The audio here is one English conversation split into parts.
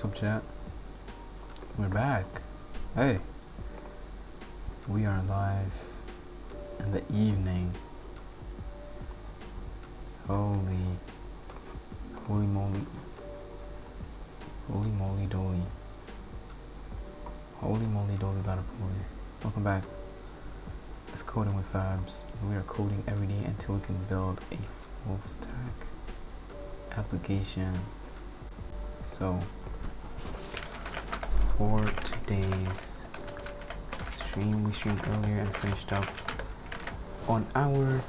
What's up, chat? We're back. Hey, we are live in the evening. Holy moly. Holy moly doly. Holy moly doly bada boy. Welcome back. It's Coding with Fabs. We are coding every day until we can build a full stack application. So, for today's stream, we streamed earlier and finished up on our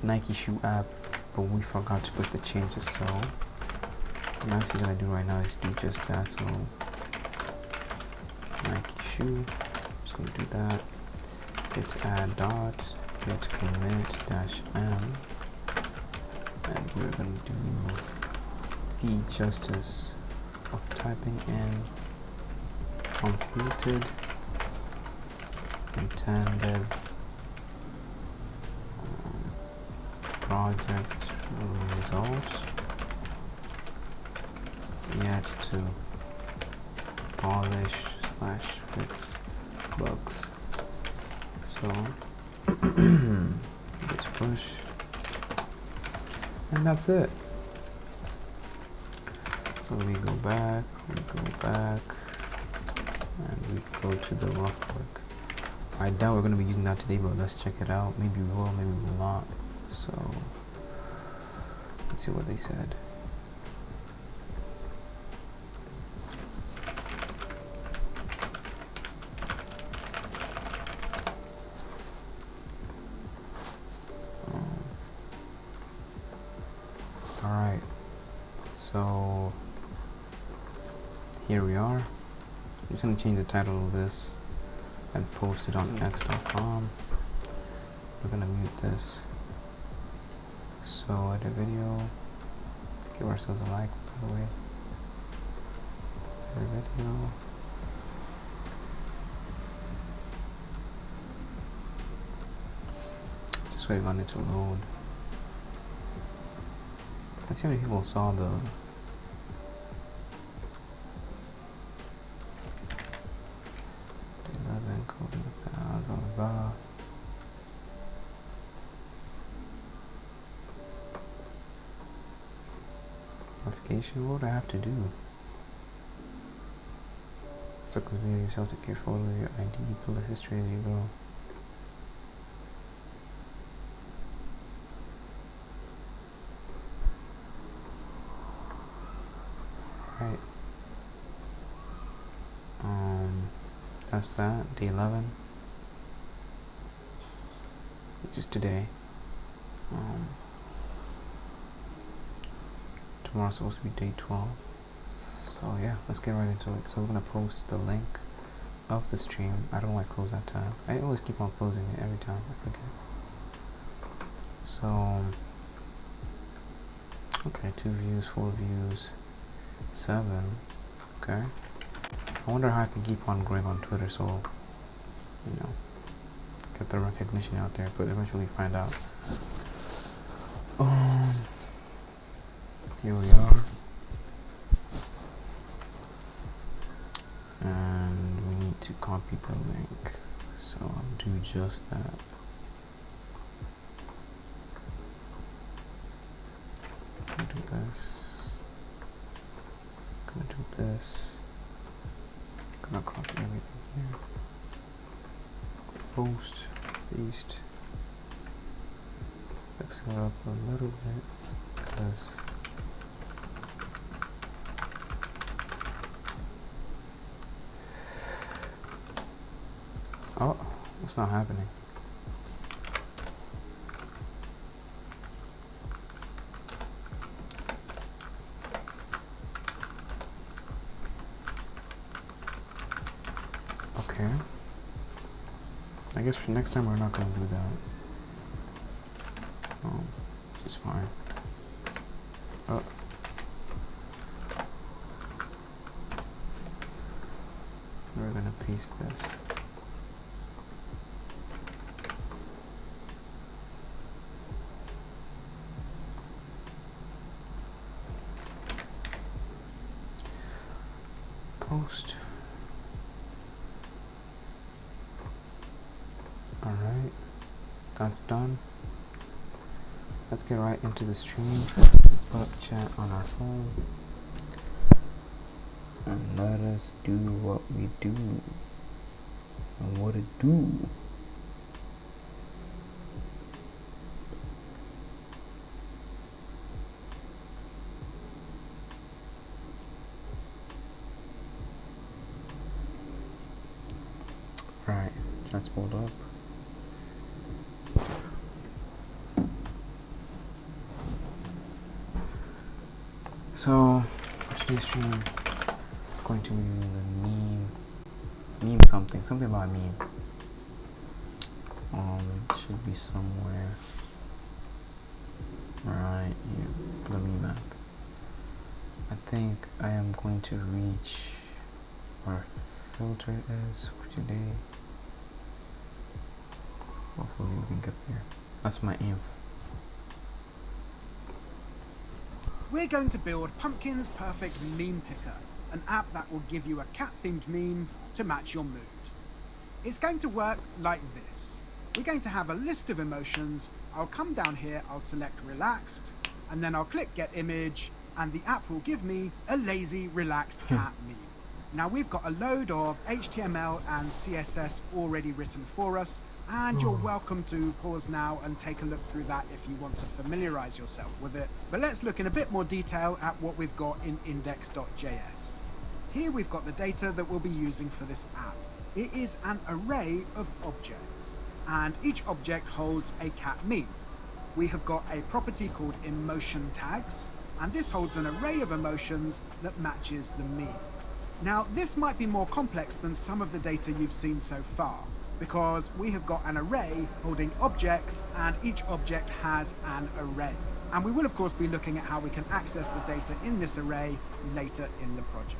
Nike shoe app, but we forgot to put the changes. So, what I'm actually gonna do right now is do just that. So, Nike shoe, I'm just gonna do that. Git add dot, git commit dash m, and we're gonna do the justice of typing in completed intended project results yet to polish / fix bugs. So let's push, and that's it. So we go back, and we go to the rough work. I doubt we're going to be using that today, but let's check it out. Maybe we will, maybe we will not. So let's see what they said. Alright, so here we are. I'm just going to change the title of this and post it on x.com. We're going to mute this. So edit video. Give ourselves a like, by the way. Edit video. Just waiting on it to load. Let's see how many people saw the coding blah blah. Notification, what do I have to do? Select the video yourself, take your photo, your ID, pull the history as you go. Right. That's that. Day 11. Which is today. Tomorrow's supposed to be day 12. So yeah, let's get right into it. So we're gonna post the link of the stream. I don't know why I close that tab. I always keep on closing it every time I forget. So okay, 2 views, 4 views, 7. Okay. I wonder how I can keep on growing on Twitter, so you know, get the recognition out there, but eventually find out. Here we are, and we need to copy the link, so I'll do just that. Gonna do this, gonna do this, gonna copy everything here, post, paste, fix it up a little bit, because oh, what's not happening? Okay. I guess for next time we're not going to do that. It's fine. Oh. We're going to paste this. post. Alright, that's done. Let's get right into the stream. Let's put up chat on our phone. And let us do what we do. And what it do. Right, chat's pulled up. So for today's stream, I'm going to be doing the meme something about meme. It should be somewhere right here. The meme map. I think I am going to reach where filter is for today. Hopefully we can get there. That's my aim. We're going to build Pumpkin's Perfect Meme Picker, an app that will give you a cat-themed meme to match your mood. It's going to work like this. We're going to have a list of emotions. I'll come down here, I'll select relaxed, and then I'll click get image, and the app will give me a lazy, relaxed cat meme. Now we've got a load of HTML and CSS already written for us, and you're welcome to pause now and take a look through that if you want to familiarize yourself with it. But let's look in a bit more detail at what we've got in index.js. Here we've got the data that we'll be using for this app. It is an array of objects, and each object holds a cat meme. We have got a property called emotion tags, and this holds an array of emotions that matches the meme. Now this might be more complex than some of the data you've seen so far, because we have got an array holding objects, and each object has an array. And we will of course be looking at how we can access the data in this array later in the project.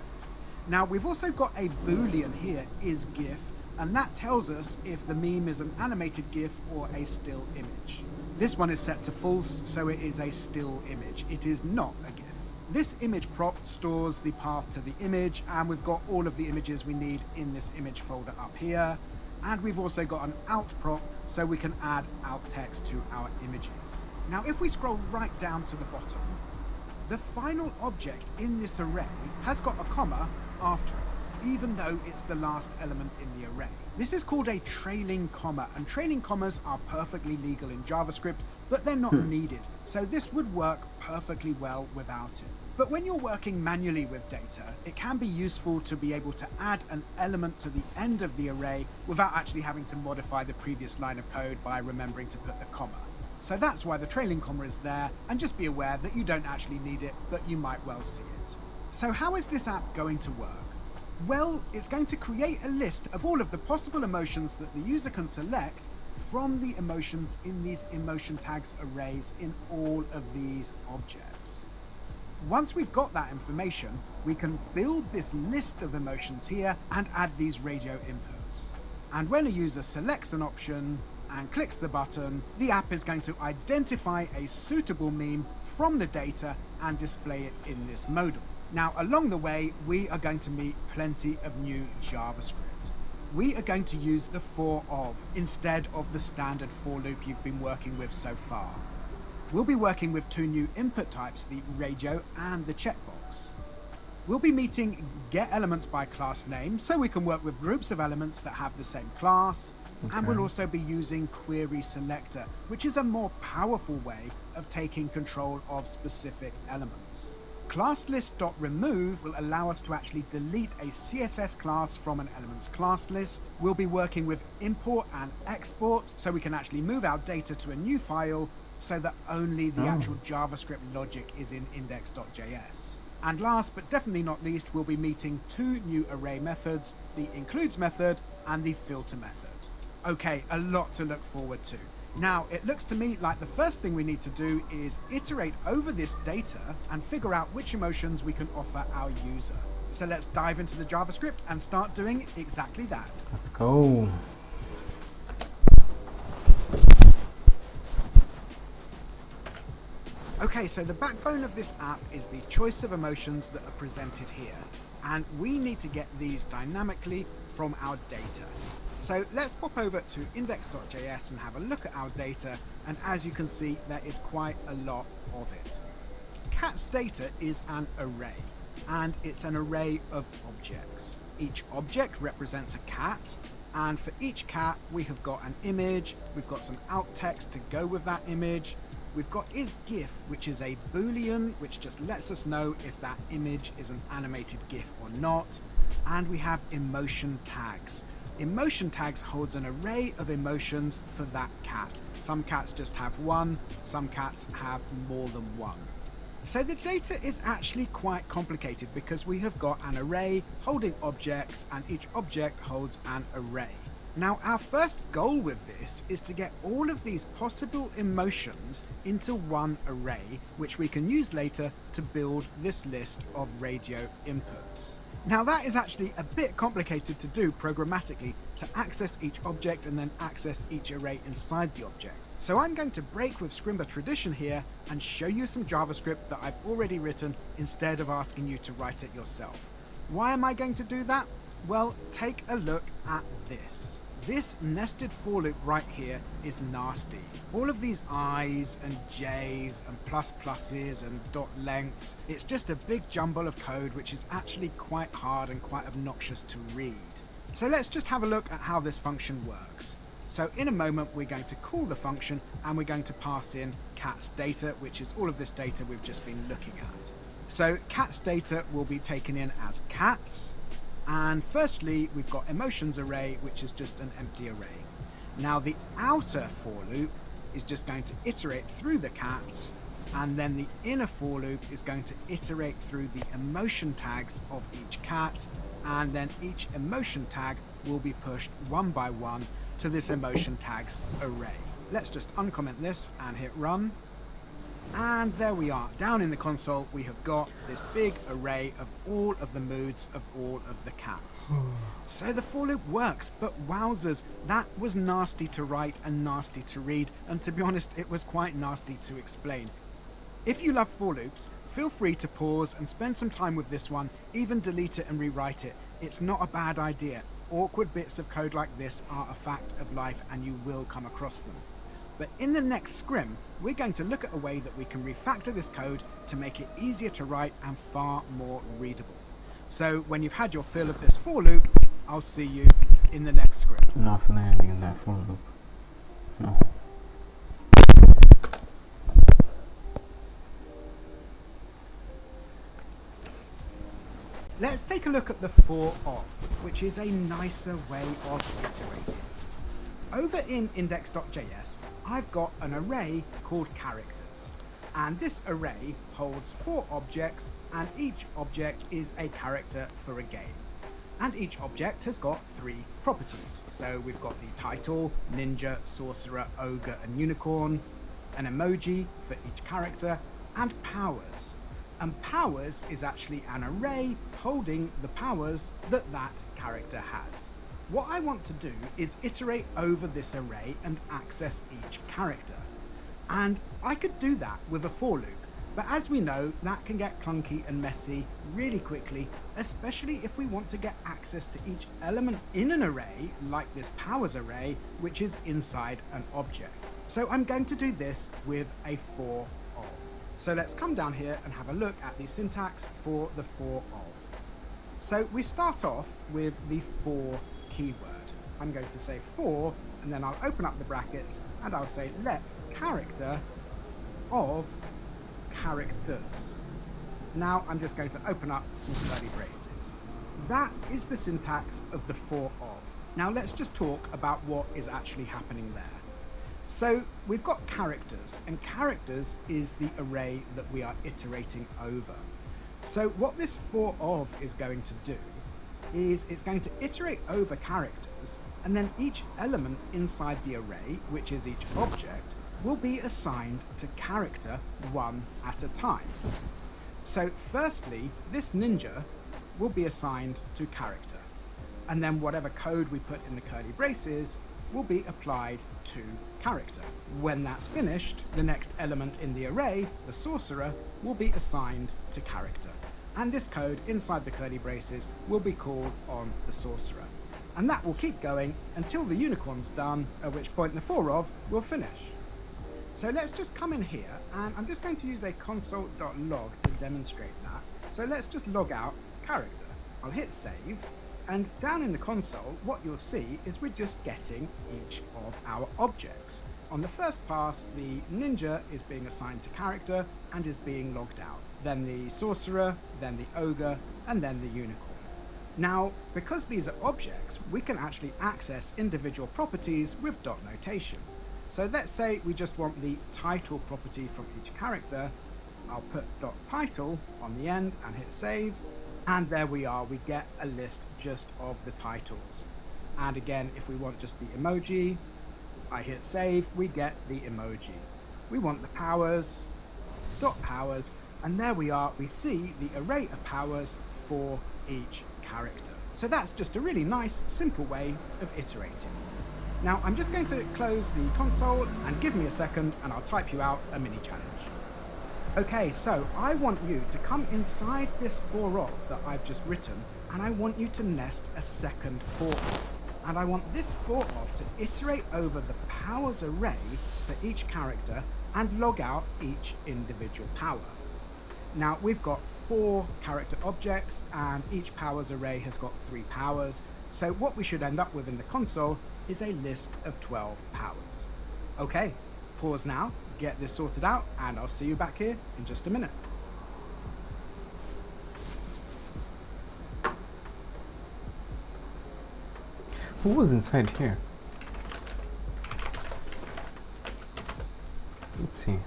Now we've also got a boolean here, isGif, and that tells us if the meme is an animated GIF or a still image. This one is set to false, so it is a still image. It is not a GIF. This image prop stores the path to the image, and we've got all of the images we need in this image folder up here. And we've also got an out prop, so we can add alt text to our images. Now if we scroll right down to the bottom, the final object in this array has got a comma after it, even though it's the last element in the array. This is called a trailing comma, and trailing commas are perfectly legal in JavaScript, but they're not needed, so this would work perfectly well without it. But when you're working manually with data, it can be useful to be able to add an element to the end of the array without actually having to modify the previous line of code by remembering to put the comma. So that's why the trailing comma is there, and just be aware that you don't actually need it, but you might well see it. So how is this app going to work? Well, it's going to create a list of all of the possible emotions that the user can select from the emotions in these emotion tags arrays in all of these objects. Once we've got that information, we can build this list of emotions here and add these radio inputs. And when a user selects an option and clicks the button, the app is going to identify a suitable meme from the data and display it in this modal. Now, along the way, we are going to meet plenty of new JavaScript. We are going to use the for of instead of the standard for loop you've been working with so far. We'll be working with two new input types, the radio and the checkbox. We'll be meeting getElementsByClassName, so we can work with groups of elements that have the same class. Okay. And we'll also be using querySelector, which is a more powerful way of taking control of specific elements. ClassList.remove will allow us to actually delete a CSS class from an element's class list. We'll be working with import and export, so we can actually move our data to a new file so that only the actual JavaScript logic is in index.js. And last but definitely not least, we'll be meeting two new array methods, the includes method and the filter method. Okay, a lot to look forward to. Now, it looks to me like the first thing we need to do is iterate over this data and figure out which emotions we can offer our user. So let's dive into the JavaScript and start doing exactly that. Let's go. Okay, so the backbone of this app is the choice of emotions that are presented here, and we need to get these dynamically from our data. So let's pop over to index.js and have a look at our data, and as you can see, there is quite a lot of it. Cat's data is an array, and it's an array of objects. Each object represents a cat, and for each cat we have got an image, we've got some alt text to go with that image, we've got isGif, which is a boolean which just lets us know if that image is an animated GIF or not, and we have emotion tags. Emotion tags holds an array of emotions for that cat. Some cats just have one, some cats have more than one. So the data is actually quite complicated because we have got an array holding objects, and each object holds an array. Now, our first goal with this is to get all of these possible emotions into one array, which we can use later to build this list of radio inputs. Now, that is actually a bit complicated to do programmatically, to access each object and then access each array inside the object. So I'm going to break with Scrimba tradition here and show you some JavaScript that I've already written instead of asking you to write it yourself. Why am I going to do that? Well, take a look at this. This nested for loop right here is nasty. All of these i's and j's and pluses and dot lengths, it's just a big jumble of code which is actually quite hard and quite obnoxious to read. So let's just have a look at how this function works. So in a moment we're going to call the function and we're going to pass in cat's data, which is all of this data we've just been looking at. So cat's data will be taken in as cats, and firstly we've got emotions array, which is just an empty array. Now the outer for loop is just going to iterate through the cats, and then the inner for loop is going to iterate through the emotion tags of each cat, and then each emotion tag will be pushed one by one to this emotion tags array. Let's just uncomment this and hit run. And there we are. Down in the console, we have got this big array of all of the moods of all of the cats. So the for loop works, but wowzers, that was nasty to write and nasty to read. And to be honest, it was quite nasty to explain. If you love for loops, feel free to pause and spend some time with this one, even delete it and rewrite it. It's not a bad idea. Awkward bits of code like this are a fact of life and you will come across them. But in the next scrim, we're going to look at a way that we can refactor this code to make it easier to write and far more readable. So when you've had your fill of this for loop, I'll see you in the next scrim. I'm not feeling anything in that for loop. No. Let's take a look at the for of, which is a nicer way of iterating. Over in index.js, I've got an array called characters, and this array holds 4 objects, and each object is a character for a game. And each object has got 3 properties. So we've got the title, ninja, sorcerer, ogre, and unicorn, an emoji for each character, and powers. And powers is actually an array holding the powers that that character has. What I want to do is iterate over this array and access each character. And I could do that with a for loop, but as we know, that can get clunky and messy really quickly, especially if we want to get access to each element in an array, like this powers array, which is inside an object. So I'm going to do this with a for of. So let's come down here and have a look at the syntax for the for of. So we start off with the for keyword. I'm going to say for, and then I'll open up the brackets and I'll say let character of characters. Now I'm just going to open up some curly braces. That is the syntax of the for of. Now let's just talk about what is actually happening there. So we've got characters, and characters is the array that we are iterating over. So what this for of is going to do is it's going to iterate over characters, and then each element inside the array, which is each object, will be assigned to character one at a time. So firstly, this ninja will be assigned to character, and then whatever code we put in the curly braces will be applied to character. When that's finished, the next element in the array, the sorcerer, will be assigned to character. And this code inside the curly braces will be called on the sorcerer. And that will keep going until the unicorn's done, at which point the for of will finish. So let's just come in here, and I'm just going to use a console.log to demonstrate that. So let's just log out character. I'll hit save, and down in the console, what you'll see is we're just getting each of our objects. On the first pass, the ninja is being assigned to character and is being logged out. Then the sorcerer, then the ogre, and then the unicorn. Now, because these are objects, we can actually access individual properties with dot notation. So let's say we just want the title property from each character. I'll put dot title on the end and hit save. And there we are, we get a list just of the titles. And again, if we want just the emoji, I hit save, we get the emoji. We want the powers, dot powers, and there we are, we see the array of powers for each character. So that's just a really nice, simple way of iterating. Now I'm just going to close the console and give me a second and I'll type you out a mini challenge. Okay, so I want you to come inside this for of that I've just written, and I want you to nest a second for of. And I want this for of to iterate over the powers array for each character and log out each individual power. Now we've got 4 character objects and each powers array has got 3 powers. So what we should end up with in the console is a list of 12 powers. Okay, pause now, get this sorted out, and I'll see you back here in just a minute. Who was inside here? Let's see.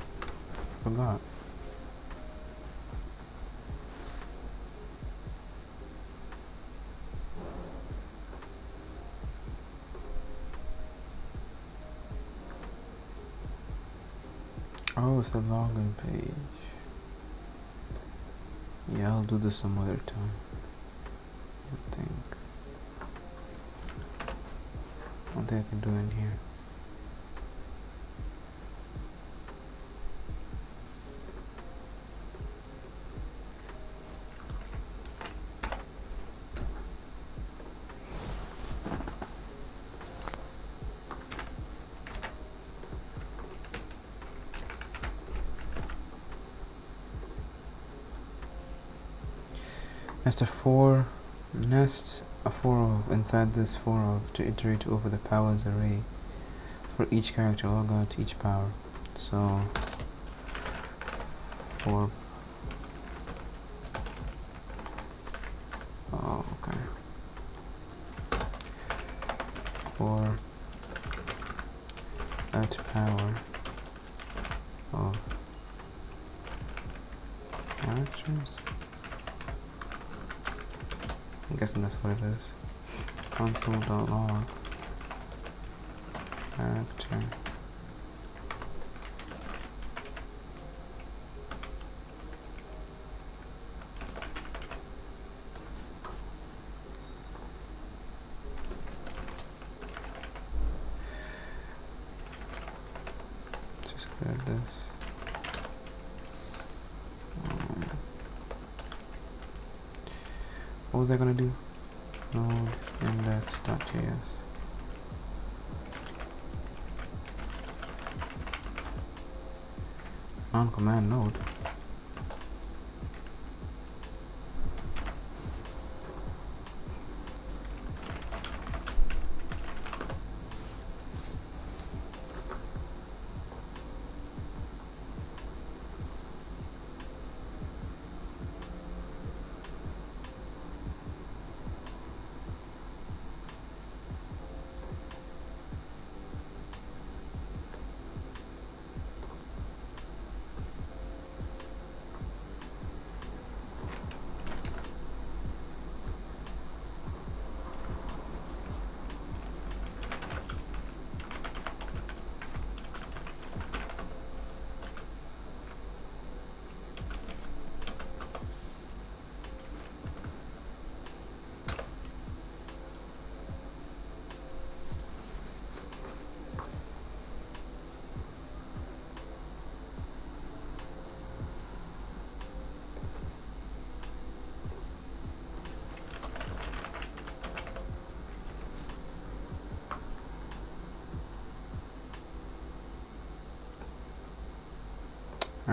Forgot. Oh, it's the login page. Yeah, I'll do this some other time, I think. What I can do in here. Nest a for of inside this for of to iterate over the powers array for each character. Log out each power. So for okay. For at power of characters. I'm guessing that's what it is. Console.log character. Just clear this. What was I gonna do? Node index.js. Non-command node.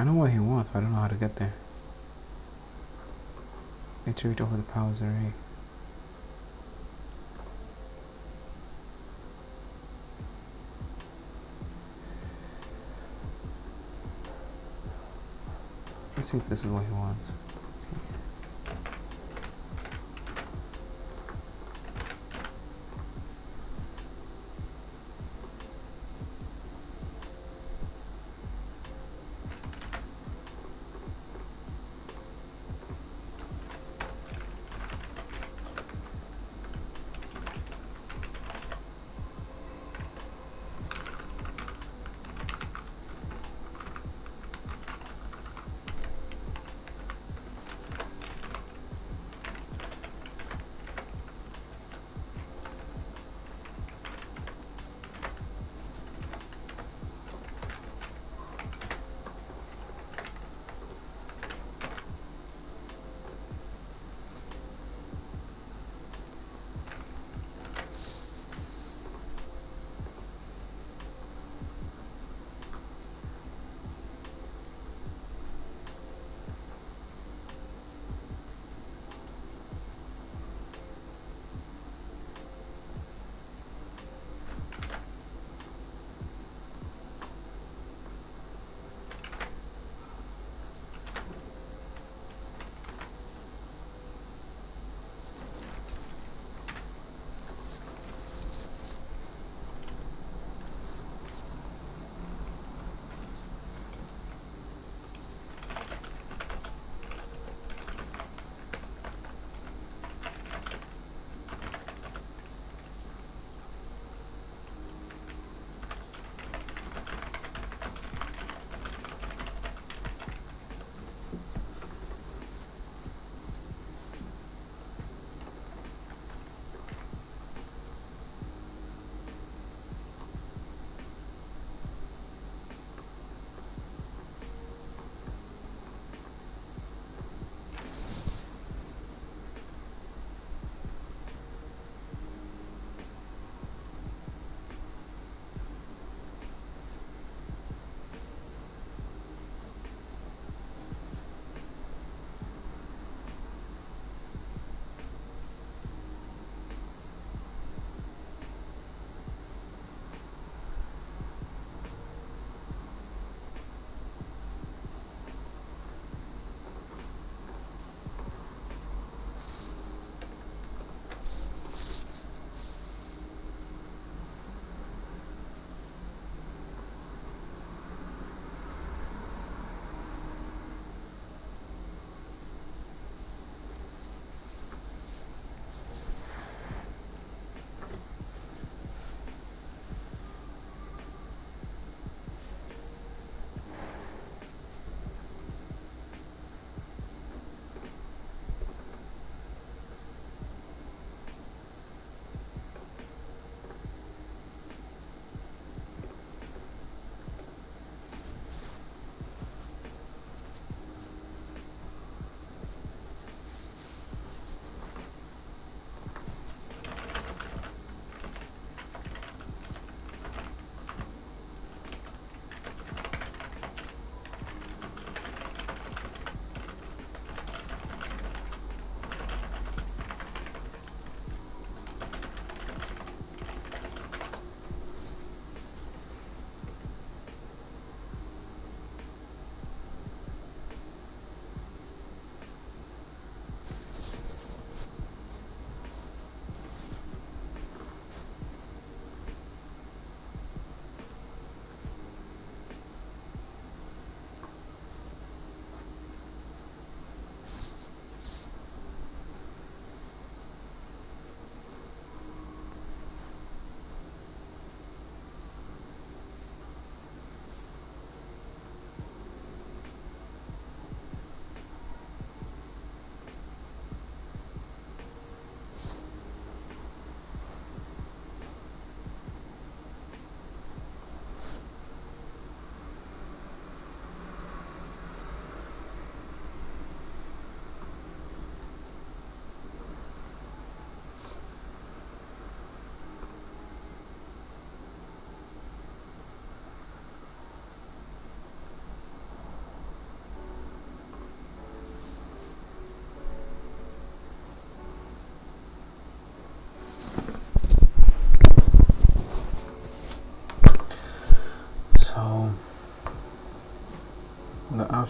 I know what he wants, but I don't know how to get there. Iterate over the powers array. Let's see if this is what he wants.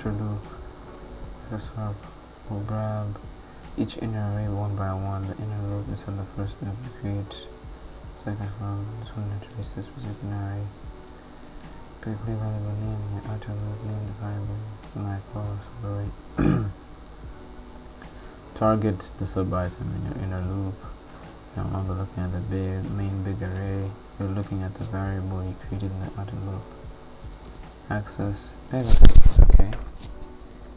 outer loop. This hub will grab each inner array one by one. The inner loop until the first loop creates second from this one trace this specific array. Quickly variable name in your outer loop, name the variable like array. Target the sub item in your inner loop. You're no longer looking at the main big array, you're looking at the variable you created in the outer loop. Access, okay.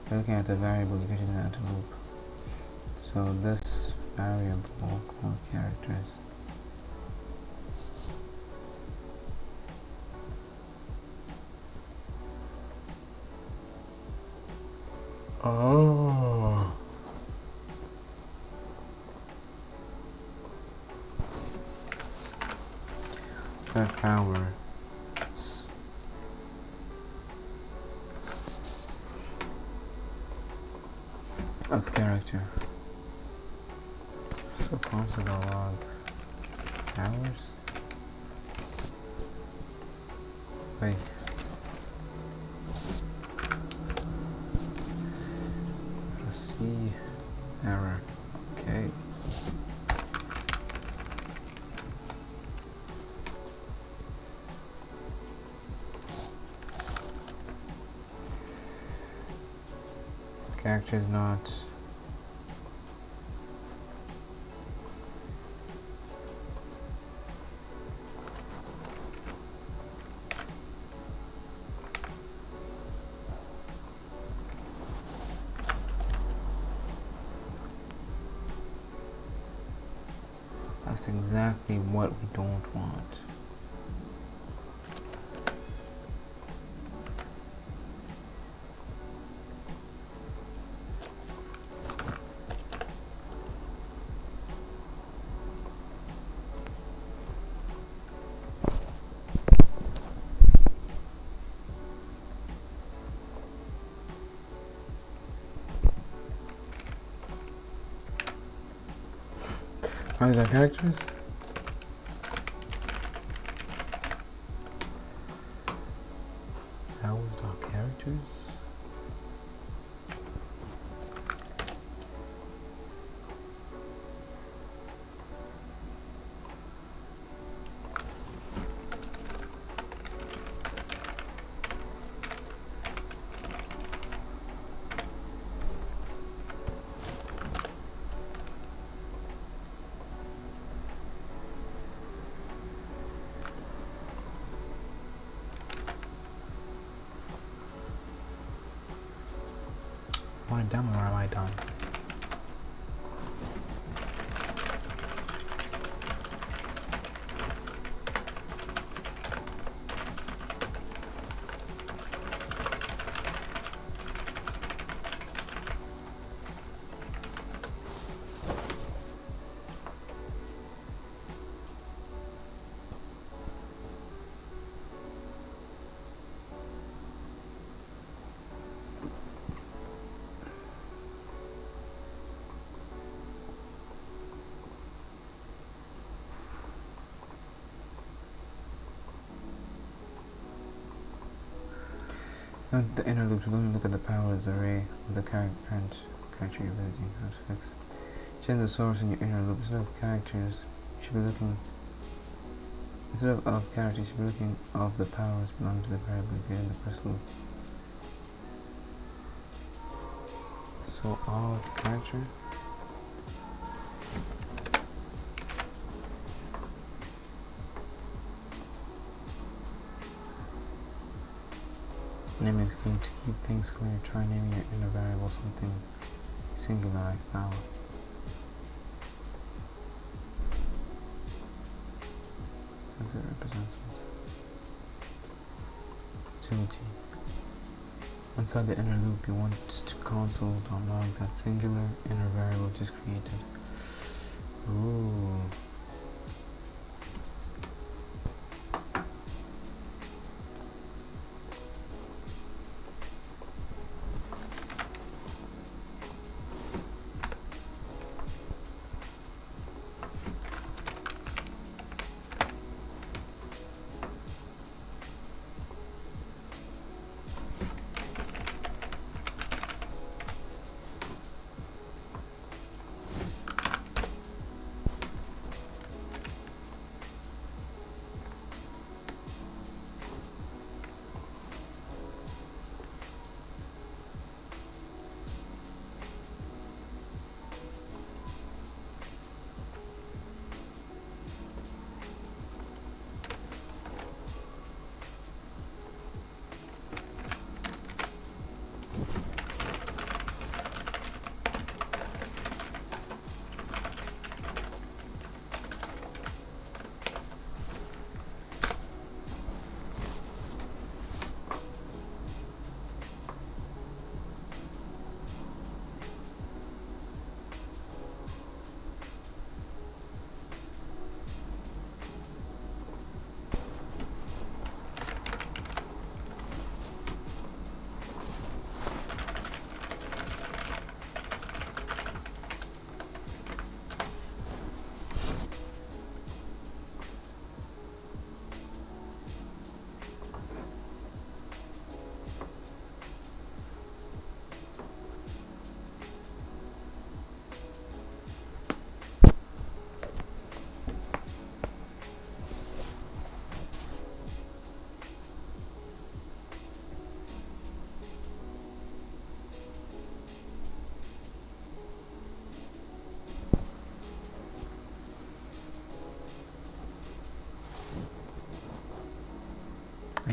You're looking at the variable you created in the outer loop. So this variable called characters. Oh. The power of character. So console log powers. Wait. See error. Okay. Character is not that's exactly what we don't want. How is our characters? How is our characters? Am I dumb or am I dumb? Note the inner loop. We're going to look at the powers array of the current character you're visiting. That's fixed. Change the source in your inner loop. Instead of characters, you should be looking. Instead of characters, you should be looking of the powers belonging to the variable created in the first loop. So of character. Naming is key. To keep things clear, try naming your inner variable something singular like power. Since it represents utility. Inside the inner loop, you want to console.log that singular inner variable just created. Ooh.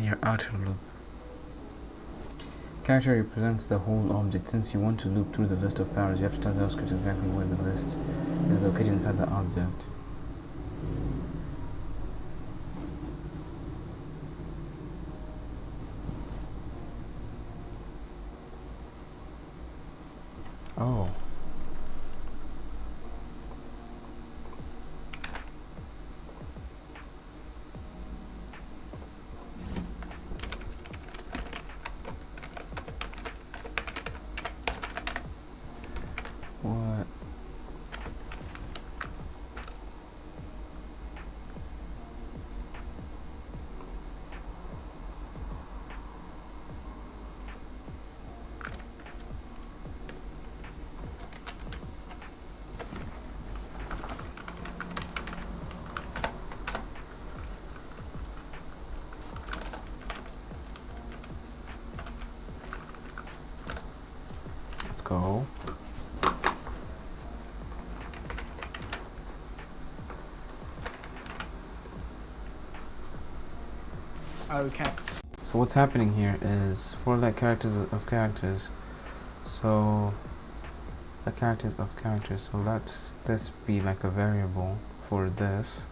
and your outer loop. Character represents the whole object. Since you want to loop through the list of powers, you have to tell JavaScript exactly where the list is located inside the object. Oh. What? Let's go. Okay. So what's happening here is for like characters of characters. So the characters of characters. So let this be like a variable for this,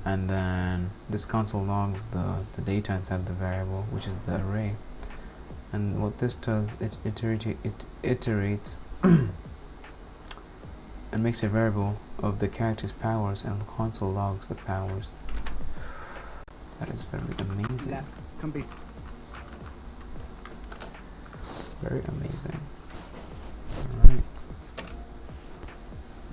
and then this console logs the data inside the variable, which is the array. And what this does, it iterates and makes a variable of the character's powers, and the console logs the powers. That is very amazing. That can be. Very amazing. Alright.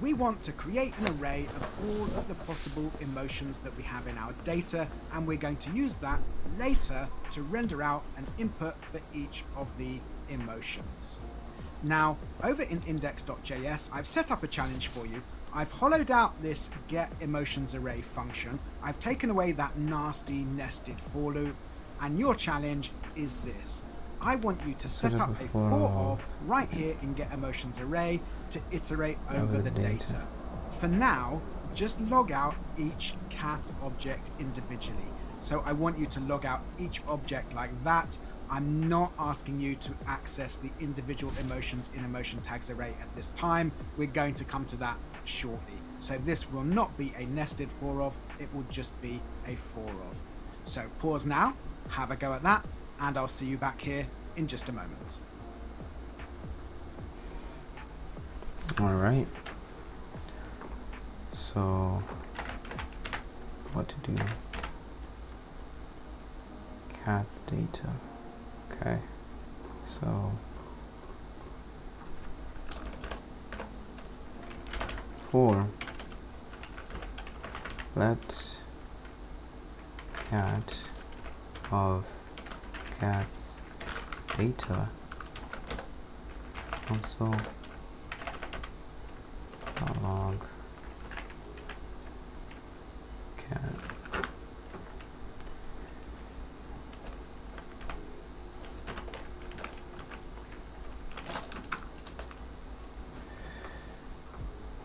We want to create an array of all of the possible emotions that we have in our data, and we're going to use that later to render out an input for each of the emotions. Now, over in index.js, I've set up a challenge for you. I've hollowed out this getEmotionsArray function. I've taken away that nasty nested for loop, and your challenge is this. I want you to set up a for of right here in getEmotionsArray to iterate over the data. For now, just log out each cat object individually. So I want you to log out each object like that. I'm not asking you to access the individual emotions in emotion tags array at this time. We're going to come to that shortly. So this will not be a nested for of, it will just be a for of. So pause now, have a go at that, and I'll see you back here in just a moment. All right. So what to do? Cat's data. Okay. So for let cat of cat's data also log cat.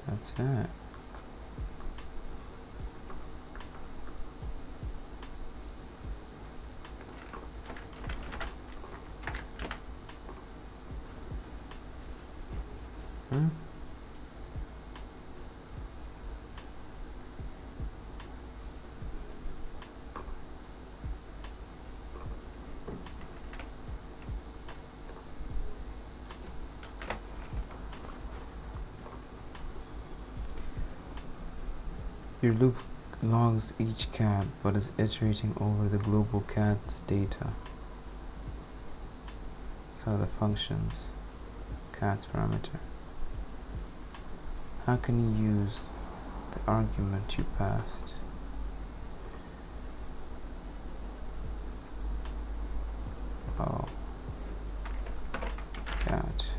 That's it. Your loop logs each cat, but is iterating over the global cat's data. So the functions, cat's parameter. How can you use the argument you passed? Oh, cat.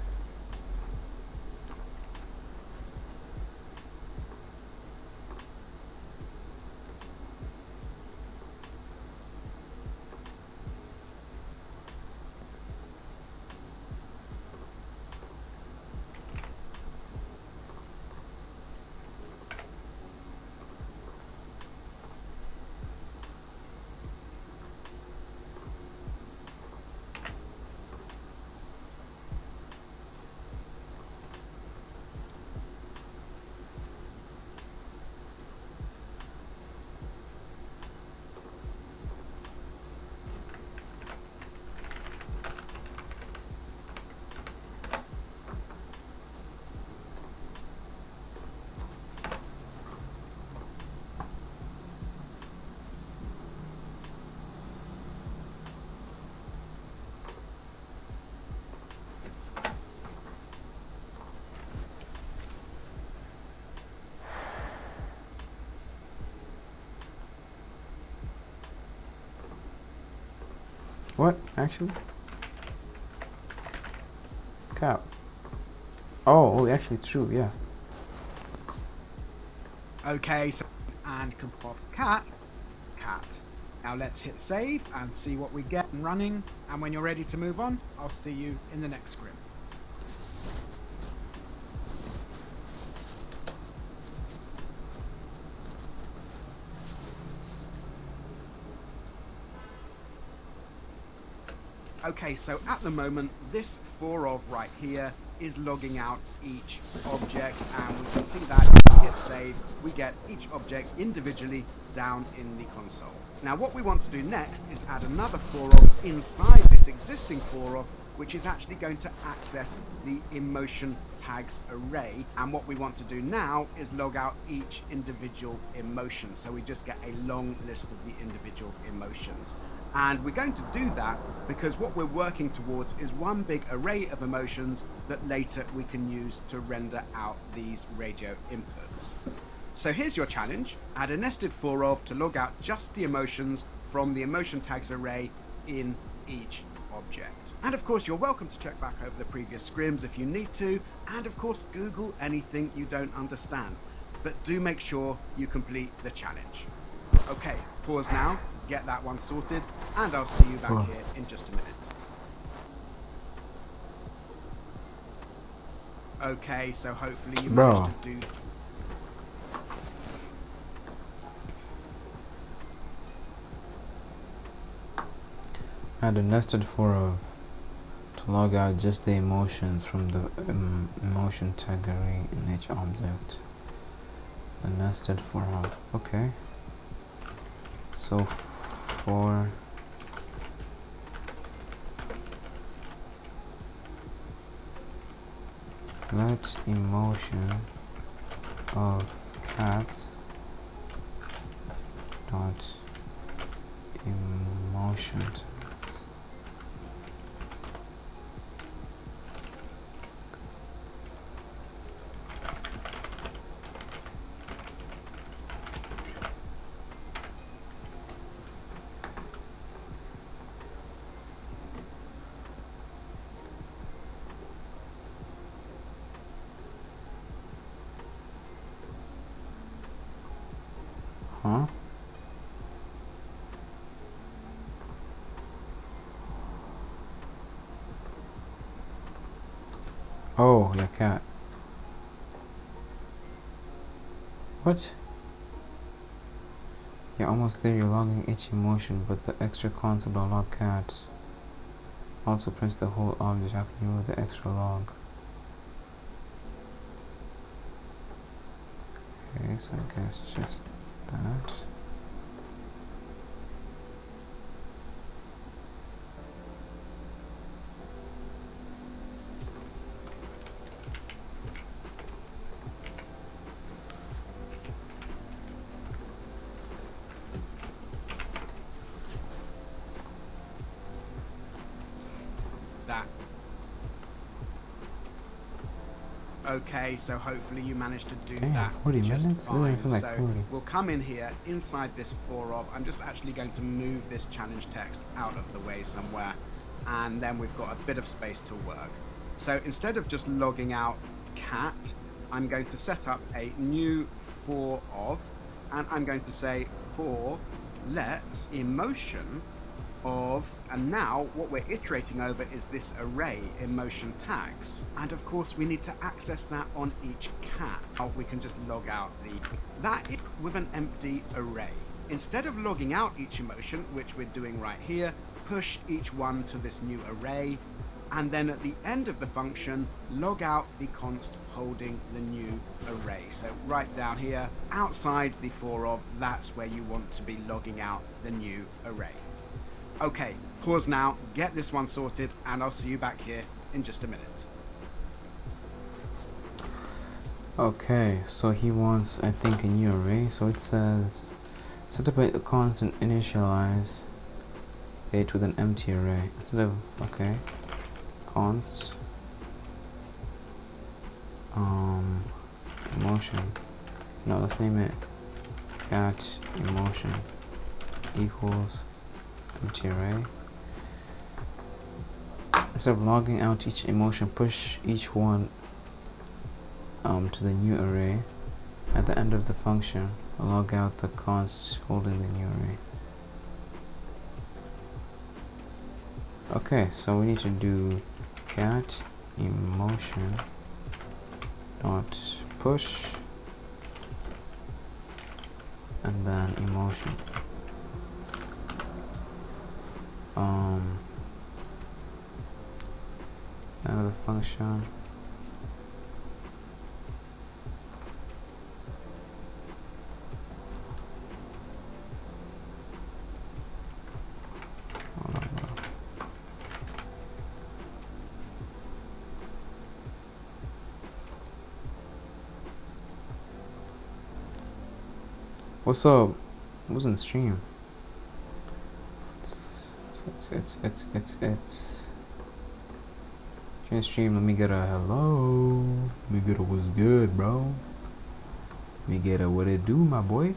What? Actually? Cow. Oh, actually it's true, yeah. Okay, so and comport cat. Now let's hit save and see what we get running. And when you're ready to move on, I'll see you in the next scrim. Okay, so at the moment, this for of right here is logging out each object, and we can see that if we hit save, we get each object individually down in the console. Now what we want to do next is add another for of inside this existing for of, which is actually going to access the emotion tags array. And what we want to do now is log out each individual emotion. So we just get a long list of the individual emotions. And we're going to do that because what we're working towards is one big array of emotions that later we can use to render out these radio inputs. So here's your challenge. Add a nested for of to log out just the emotions from the emotion tags array in each object. And of course, you're welcome to check back over the previous scrims if you need to, and of course, Google anything you don't understand. But do make sure you complete the challenge. Okay, pause now, get that one sorted, and I'll see you back here in just a minute. Okay, so hopefully you managed to do... Add a nested for of to log out just the emotions from the emotion tag array in each object. A nested for of, okay. So for let emotion of cats dot emotion tags. Huh? Oh, your cat. What? You're almost there, you're logging each emotion, but the extra console will log cat. Also prints the whole object. How can you move the extra log? Okay, so I guess just that. Okay, so hopefully you managed to do Damn, that 40 just minutes? fine. I feel like So 40. we'll come in here inside this for of. I'm just actually going to move this challenge text out of the way somewhere, and then we've got a bit of space to work. So instead of just logging out cat, I'm going to set up a new for of, and I'm going to say for let emotion of, and now what we're iterating over is this array emotion tags, and of course we need to access that on each cat. Now we can just log out that with an empty array. Instead of logging out each emotion, which we're doing right here, push each one to this new array, and then at the end of the function log out the const holding the new array. So right down here outside the for of, that's where you want to be logging out the new array. Okay, pause now, get this one sorted, and I'll see you back here in just a minute. Okay, so he wants, I think, a new array. So it says set up a constant initialize it with an empty array instead of, okay, const emotion. No, let's name it cat emotion equals empty array. Instead of logging out each emotion, push each one to the new array. At the end of the function, log out the const holding the new array. Okay, so we need to do cat emotion dot push and then emotion. Another function. What's up? Who's in the stream? It's Stream stream, let me get a hello. Let me get a what's good, bro. Let me get a what it do, my boy.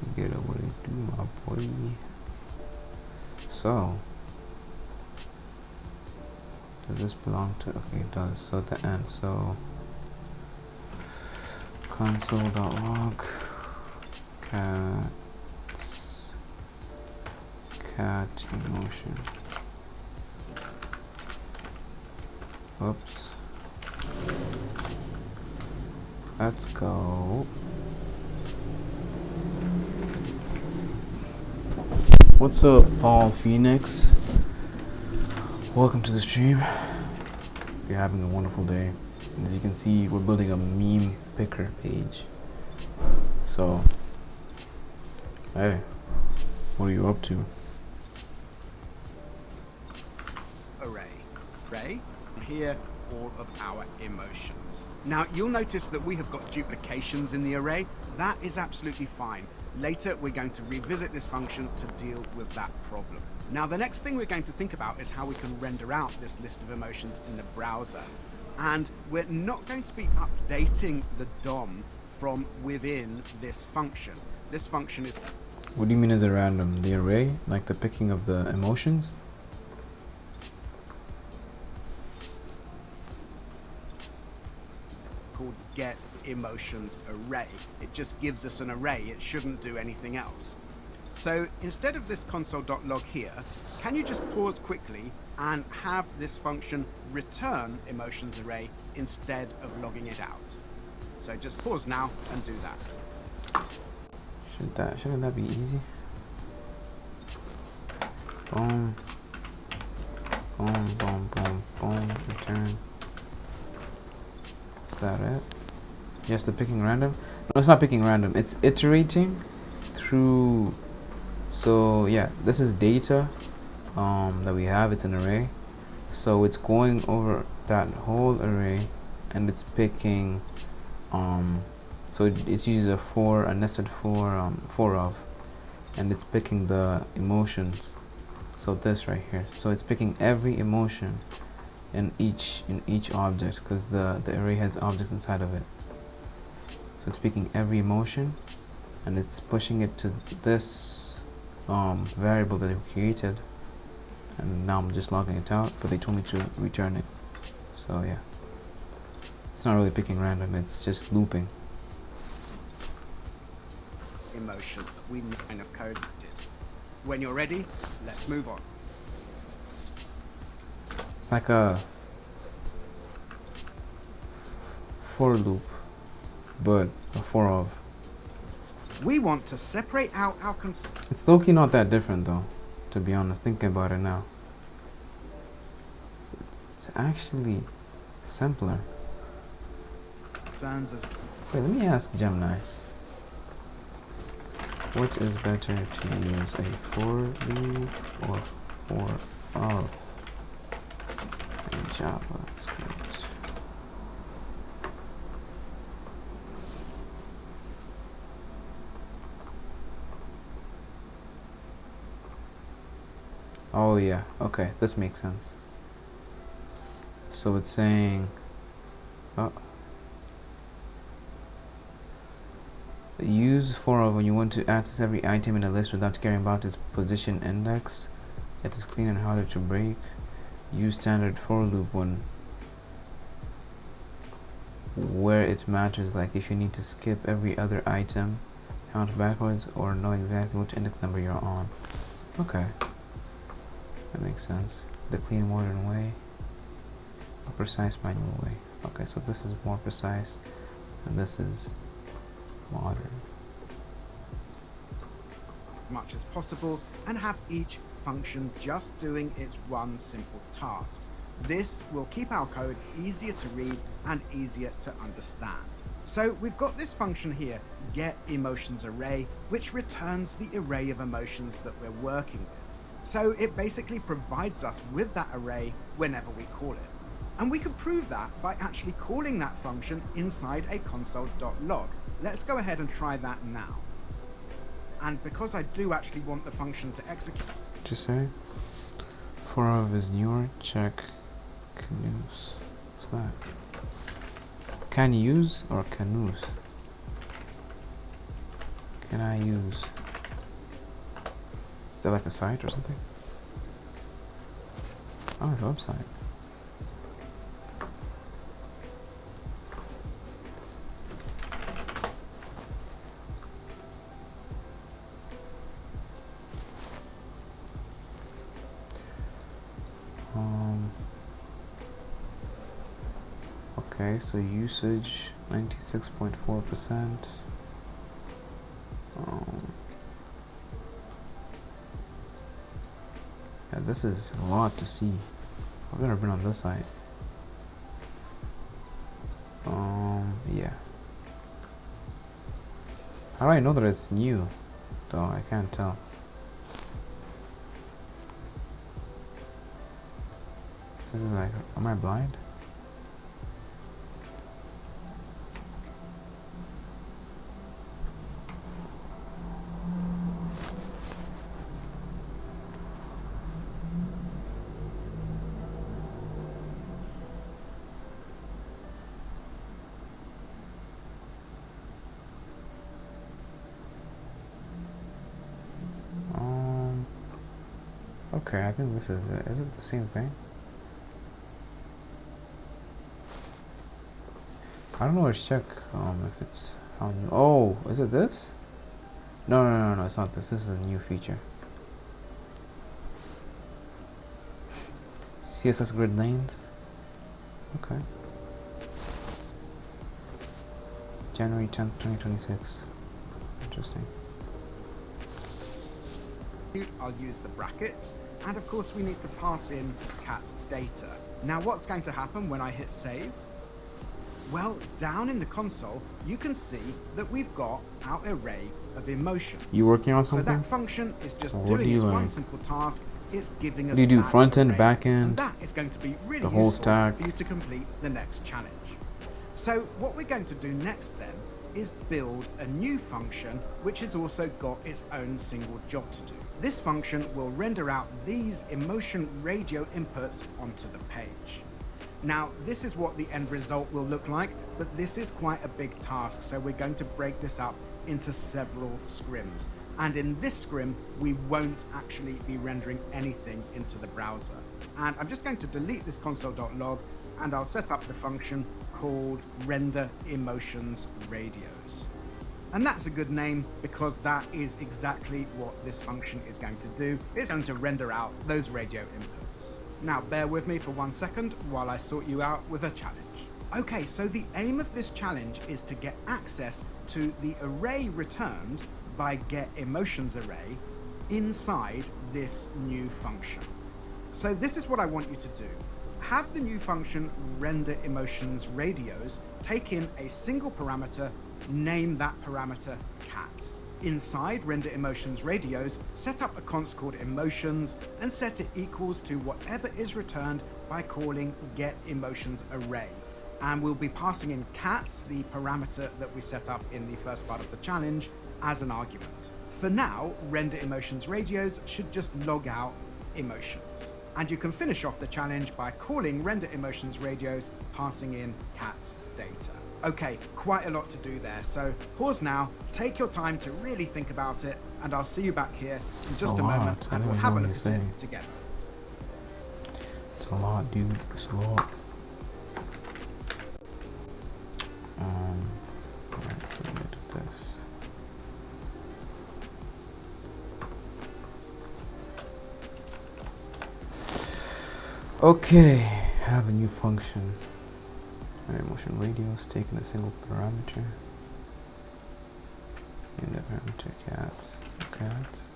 Let me get a what it do, my boy. So does this belong to, okay, it does. So at the end, so console.log cat emotion. Whoops. Let's go. What's up, Paul Phoenix? Welcome to the stream. You're having a wonderful day. As you can see, we're building a meme picker page. So, hey, what are you up to? Array. And here, all of our emotions. Now, you'll notice that we have got duplications in the array. That is absolutely fine. Later, we're going to revisit this function to deal with that problem. Now, the next thing we're going to think about is how we can render out this list of emotions in the browser. And we're not going to be updating the DOM from within this function. This function is... What do you mean is a random? The array? Like the picking of the emotions? called get emotions array. It just gives us an array. It shouldn't do anything else. So instead of this console.log here, can you just pause quickly and have this function return emotions array instead of logging it out? So just pause now and do that. Shouldn't that be easy? Boom. Boom, boom, boom, boom, return. Is that it? Yes, the picking random? No, it's not picking random. It's iterating through. So yeah, this is data that we have. It's an array. So it's going over that whole array and it's picking so it uses a nested for of, and it's picking the emotions. So this right here, so it's picking every emotion in each object, because the array has objects inside of it. So it's picking every emotion and it's pushing it to this variable that it created, and now I'm just logging it out, but they told me to return it. So yeah, it's not really picking random, it's just looping. Emotion, we kind of coded it. When you're ready, let's move on. It's like a for loop, but a for of. We want to separate out our It's low-key not that different though, to be honest, thinking about it now. It's actually simpler. concerns as... Wait, let me ask Gemini. What is better to use, a for loop or for of in JavaScript? Oh yeah, okay, this makes sense. So it's saying, use for when you want to access every item in a list without caring about its position index. It is clean and harder to break. Use standard for loop when where it matters, like if you need to skip every other item, count backwards, or know exactly which index number you're on. Okay, that makes sense. The clean modern way, a precise manual way. Okay, so this is more precise and this is modern. Much as possible and have each function just doing its one simple task. This will keep our code easier to read and easier to understand. So we've got this function here, getEmotionsArray, which returns the array of emotions that we're working with. So it basically provides us with that array whenever we call it. And we can prove that by actually calling that function inside a console.log. Let's go ahead and try that now. And because I do actually want the function to execute. What'd you say? For of is newer, check canoes. What's that? Can use or canoes? Can I use? Is that like a site or something? Oh, it's a website. Okay, so usage 96.4%. Yeah, this is a lot to see. I've never been on this site. Yeah. How do I know that it's new? Though I can't tell. This is like, am I blind? Okay, I think this is it. Is it the same thing? I don't know where to check if it's how new. Oh, is it this? No, it's not this. This is a new feature. CSS grid lanes. Okay. January 10th, 2026. Interesting. I'll use the brackets, and of course we need to pass in cat's data. Now what's going to happen when I hit save? Well, down in the console, you can see that we've got our array of emotions. You working on something? So that function is just what doing do its you one like? simple task. It's giving us What do you do? that Front end, array, back and end, that is going to be really the whole useful stack? for you to complete the next challenge. So what we're going to do next then is build a new function which has also got its own single job to do. This function will render out these emotion radio inputs onto the page. Now, this is what the end result will look like, but this is quite a big task, so we're going to break this up into several scrims. And in this scrim, we won't actually be rendering anything into the browser. And I'm just going to delete this console.log, and I'll set up the function called render emotions radios. And that's a good name because that is exactly what this function is going to do. It's going to render out those radio inputs. Now bear with me for 1 second while I sort you out with a challenge. Okay, so the aim of this challenge is to get access to the array returned by getEmotionsArray inside this new function. So this is what I want you to do. Have the new function renderEmotionsRadios take in a single parameter, name that parameter cats. Inside renderEmotionsRadios, set up a const called emotions and set it equals to whatever is returned by calling getEmotionsArray. And we'll be passing in cats, the parameter that we set up in the first part of the challenge, as an argument. For now, renderEmotionsRadios should just log out emotions. And you can finish off the challenge by calling renderEmotionsRadios, passing in cat's data. Okay, quite a lot to do there, so pause now, take your time to really think about it, and I'll see you back here in just a moment, I and we'll don't have know a what look you're at saying. it together. It's a lot, dude. It's a lot. Alright, so we do this. Okay, have a new function. Motion radius taking a single parameter. In the parameter cats. So cats.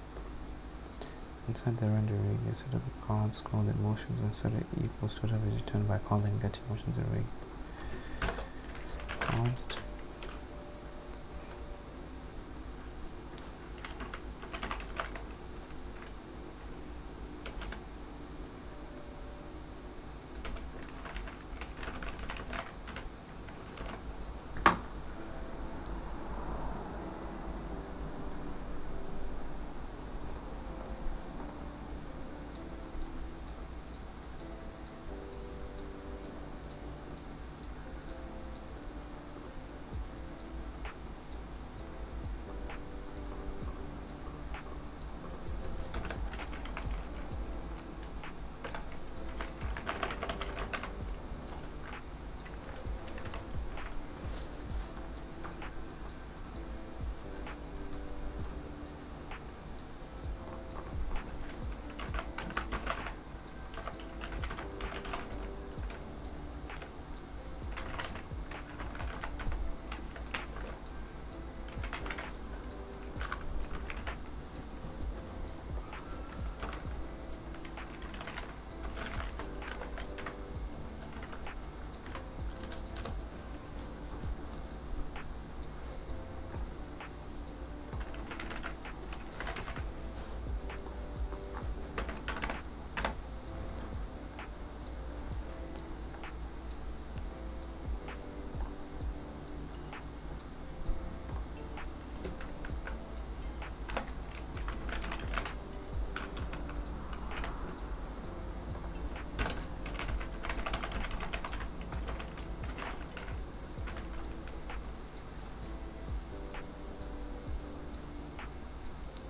Inside the render radius, set up a const, call the motions and set it equals to whatever is returned by calling get motions array. Const.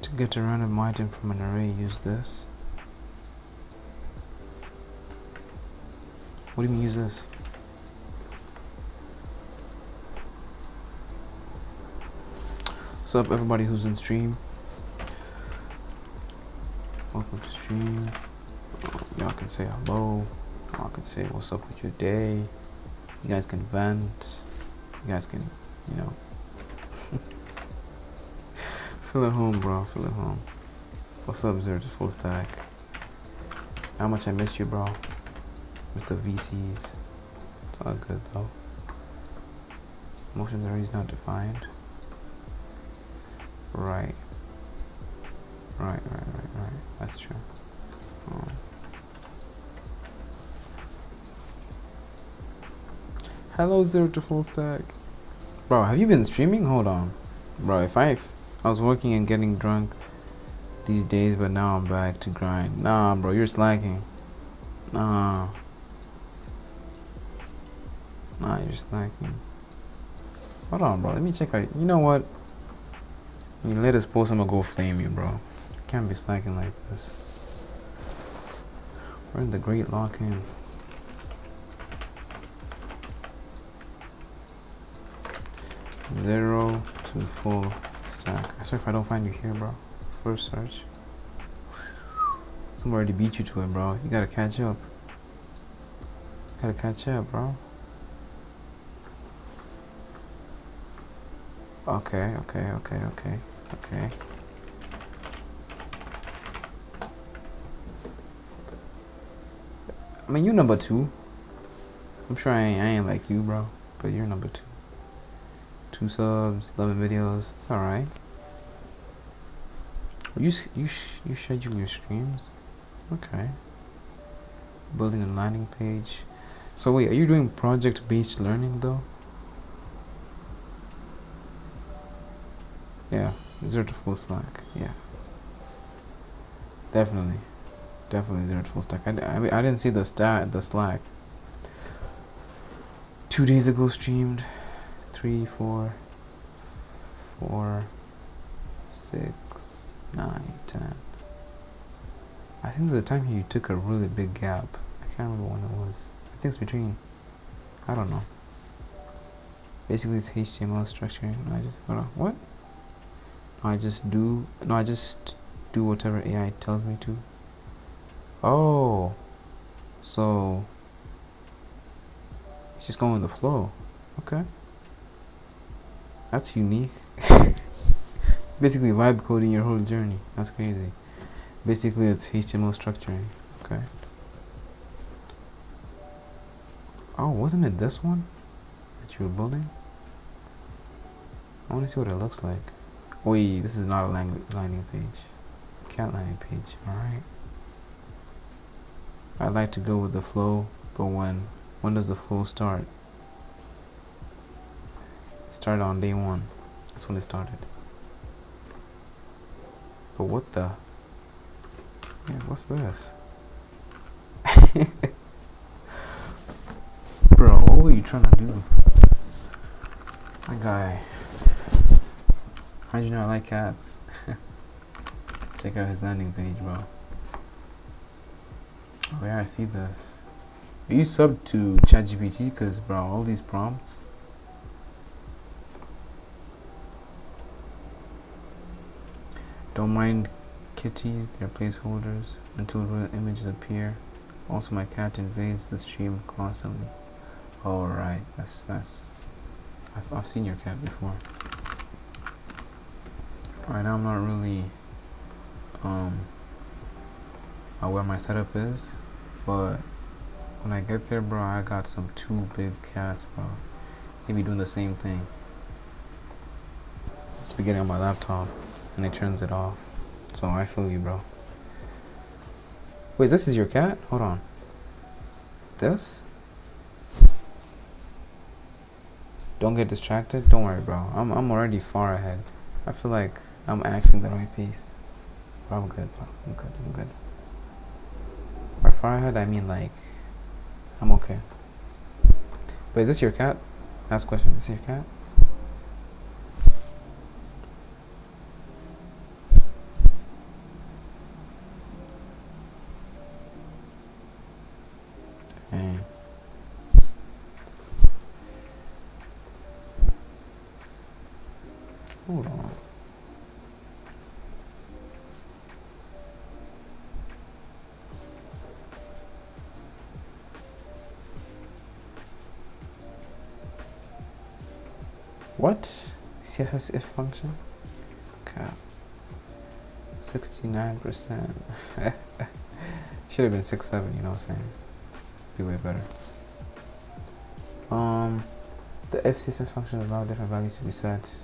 To get a random item from an array, use this. What do you mean use this? What's up everybody who's in stream? Welcome to stream. Y'all can say hello. Y'all can say what's up with your day. You guys can vent. You guys can, you know, feel at home, bro. Feel at home. What's up, Zero to Fullstack? How much I missed you, bro. Mr. VCs. It's all good though. Motions array is not defined. Right. Right. That's true. Hello, Zero to Fullstack. Bro, have you been streaming? Hold on. Bro, if I was working and getting drunk these days, but now I'm back to grind. Nah, bro, you're slacking. Nah, you're slacking. Hold on, bro. Let me check out. You know what? You let us post, I'm gonna go flame you, bro. Can't be slacking like this. We're in the great lock-in. Zero to full stack. I swear if I don't find you here, bro. First search. Someone already beat you to it, bro. You gotta catch up. Gotta catch up, bro. Okay. I mean, you number 2. I'm sure I ain't like you, bro. But you're number 2. 2 subs, 11 videos. It's alright. You schedule your streams? Okay. Building a landing page. So wait, are you doing project-based learning though? Yeah, Zero to Fullstack. Yeah, definitely Zero to Fullstack. I mean, I didn't see the Slack. 2 days ago streamed. 3, 4, 4, 6, 9, 10. I think the time you took a really big gap. I can't remember when it was. I think it's between, I don't know. Basically, it's HTML structure. I just, hold on, what? I just do whatever AI tells me to. Oh, so it's just going with the flow. Okay, that's unique. Basically, vibe coding your whole journey. That's crazy. Basically, it's HTML structuring. Okay. Oh, wasn't it this one that you were building? I want to see what it looks like. Wait, this is not a landing page. Cat landing page. Alright. I like to go with the flow, but when does the flow start? It started on day 1. That's when it started. But what the? Yeah, what's this? Bro, what were you trying to do? My guy. How'd you know I like cats? Check out his landing page, bro. Oh yeah, I see this. Are you subbed to ChatGPT? Cause bro, all these prompts. Don't mind kitties, they're placeholders until real images appear. Also, my cat invades the stream constantly. All right, that's I've seen your cat before. Right now, I'm not really where my setup is, but when I get there, bro, I got some 2 big cats, bro. They be doing the same thing. It's be getting on my laptop, and it turns it off. So I feel you, bro. Wait, this is your cat? Hold on. This? Don't get distracted. Don't worry, bro. I'm already far ahead. I feel like I'm actually the right pace. Bro, I'm good, bro. I'm good. By far ahead, I mean like, I'm okay. But is this your cat? Last question. Is this your cat? Dang. Hold on. What? CSS if function? Okay. 69%. Should have been 6-7, you know what I'm saying? Be way better. The if CSS function allows different values to be set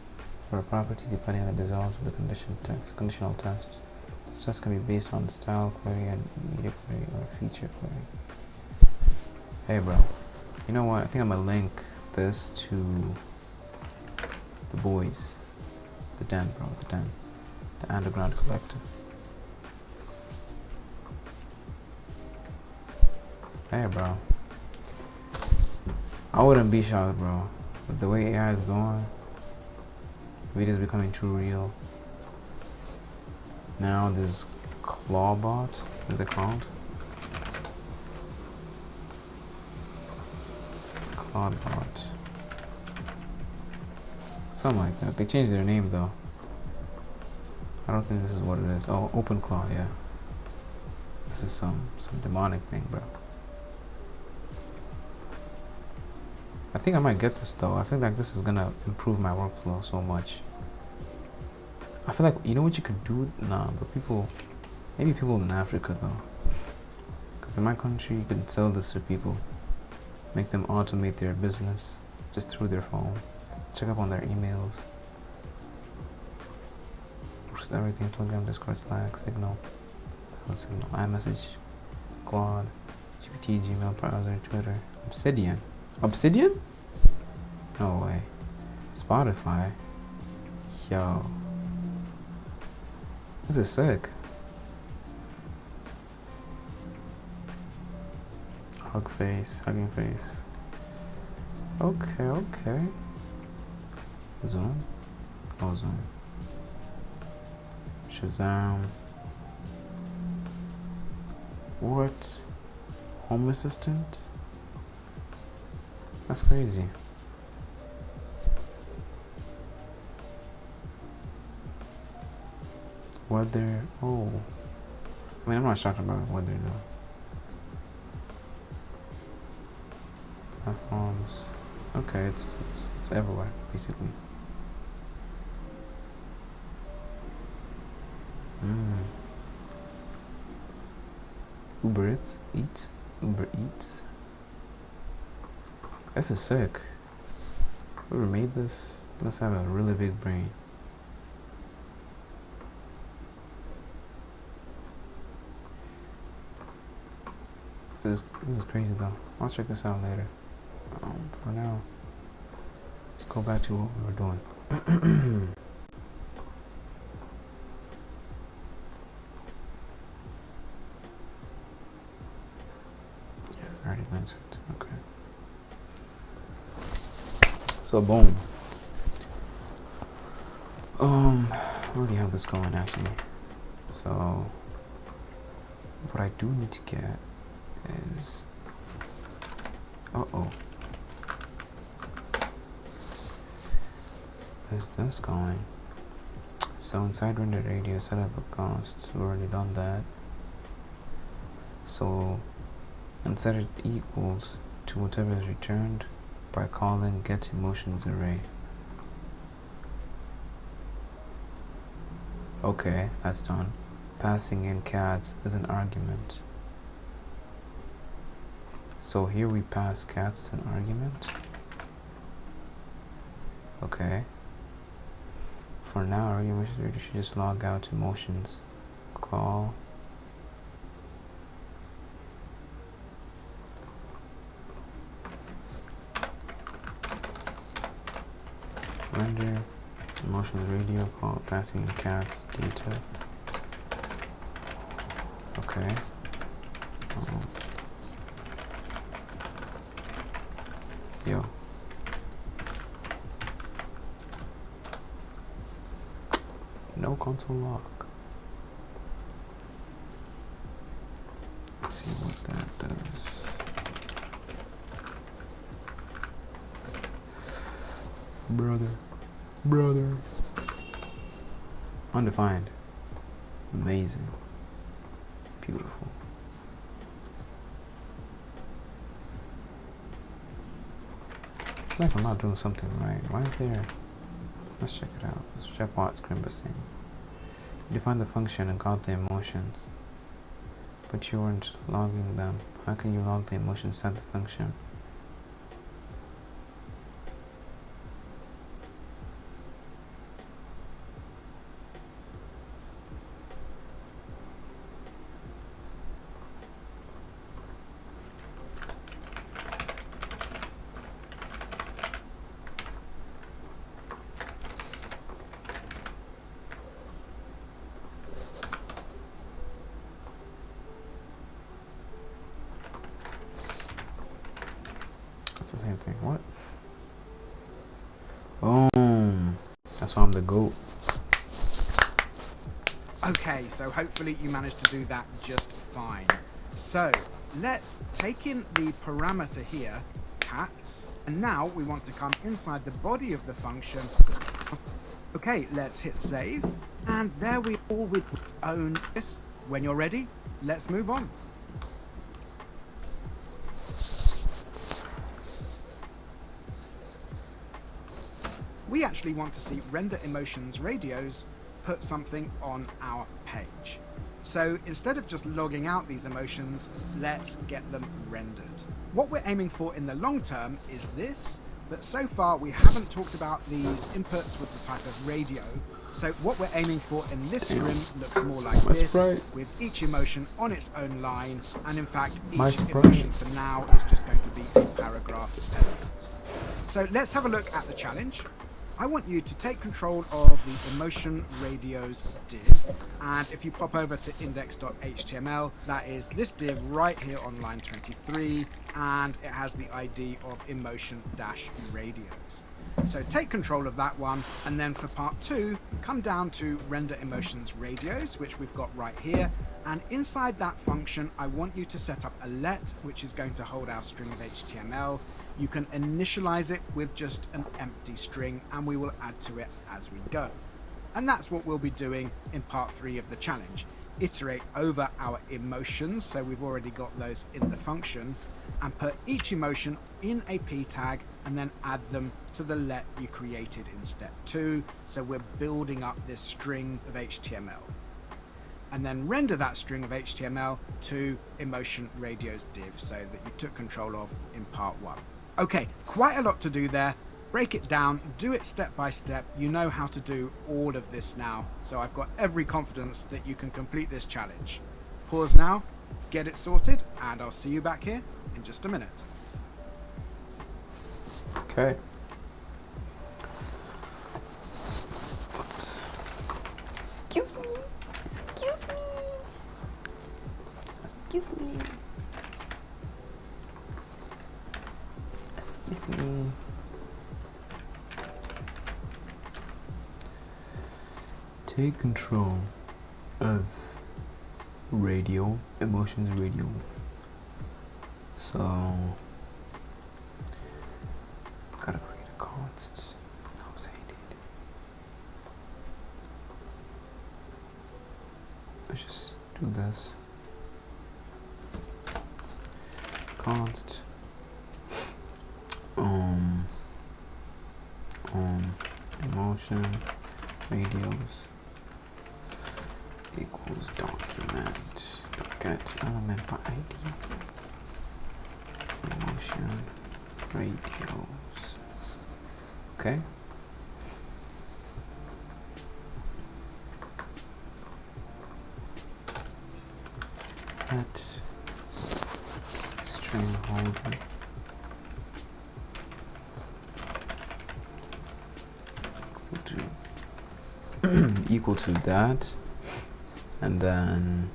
for a property depending on the results of the conditional test. This test can be based on style query and media query or feature query. Hey bro, you know what? I think I'm gonna link this to the boys. The Den, bro, the Den. The Underground Collective. Hey bro. I wouldn't be shocked, bro. With the way AI is going, videos becoming too real. Now this Clawbot, is it called? Clawbot. Something like that. They changed their name though. I don't think this is what it is. Oh, OpenClaw, yeah. This is some demonic thing, bro. I think I might get this though. I feel like this is gonna improve my workflow so much. I feel like, you know what you could do? Nah, but maybe people in Africa though. Because in my country, you could sell this to people. Make them automate their business just through their phone. Check up on their emails. Everything, Telegram, Discord, Slack, Signal, iMessage, Claude, GPT, Gmail, browser, Twitter, Obsidian. Obsidian? No way. Spotify? Yo. This is sick. Hugging face. Okay. Zoom? Oh, zoom. Shazam. What? Home assistant? That's crazy. Weather. Oh. I mean, I'm not talking about weather though. Platforms. Okay, it's everywhere basically. Uber Eats. Uber Eats. This is sick. Whoever made this must have a really big brain. This is crazy though. I'll check this out later. For now, let's go back to what we were doing. I already mentioned. Okay. So boom. I already have this going actually. So what I do need to get is is this going? So inside render radio setup accounts, we've already done that. So and set it equals to whatever is returned by calling get emotions array. Okay, that's done. Passing in cats as an argument. So here we pass cats as an argument. Okay. For now, argument should just log out emotions. Call. Render. Emotions radio call passing in cats data. Okay. Yo. No console lock. Let's see what that does. Brother. Undefined. Amazing. Beautiful. I feel like I'm not doing something right. Why is there... Let's check it out. Let's check what screen was saying. Define the function and count the emotions. But you weren't logging them. How can you log the emotions inside the function? It's the same thing. What? Boom. That's why I'm the GOAT. Okay, so hopefully you managed to do that just fine. So let's take in the parameter here, cats, and now we want to come inside the body of the function. Okay, let's hit save, and there we are with its own this. When you're ready, let's move on. We actually want to see render emotions radios put something on our page. So instead of just logging out these emotions, let's get them rendered. What we're aiming for in the long term is this, but so far we haven't talked about these inputs with the type of radio. So what we're aiming for in this screen looks more like this, with each emotion on its own line, and in fact each emotion for now is just going to be a paragraph element. So let's have a look at the challenge. I want you to take control of the emotion radios div, and if you pop over to index.html, that is this div right here on line 23, and it has the ID of emotion-radios. So take control of that one, and then for part 2, come down to render emotions radios, which we've got right here. And inside that function, I want you to set up a let, which is going to hold our string of HTML. You can initialize it with just an empty string, and we will add to it as we go. And that's what we'll be doing in part 3 of the challenge. Iterate over our emotions, so we've already got those in the function, and put each emotion in a p tag and then add them to the let you created in step 2. So we're building up this string of HTML. And then render that string of HTML to emotion radios div, so that you took control of in part 1. Okay, quite a lot to do there. Break it down, do it step by step. You know how to do all of this now, so I've got every confidence that you can complete this challenge. Pause now, get it sorted, and I'll see you back here in just a minute. Okay. Oops. Excuse me. Excuse me. Excuse me. Excuse me. Take control of radio, emotions radio. So gotta create a const. How was I did? Let's just do this. Const emotion radios equals document get element by ID emotion radios. Okay. Let string holder equal to that, and then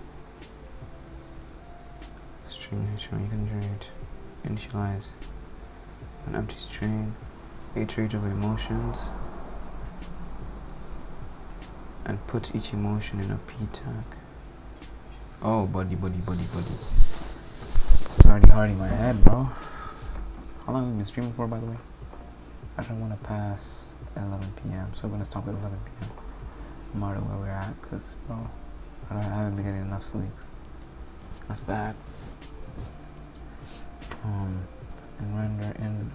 string you can generate initialize an empty string, iterate over emotions, and put each emotion in a p tag. Oh, buddy. It's already hard in my head, bro. How long have you been streaming for, by the way? I don't want to pass 11 p.m. so I'm gonna stop at 11 p.m. no matter where we're at, because bro, I haven't been getting enough sleep. That's bad. And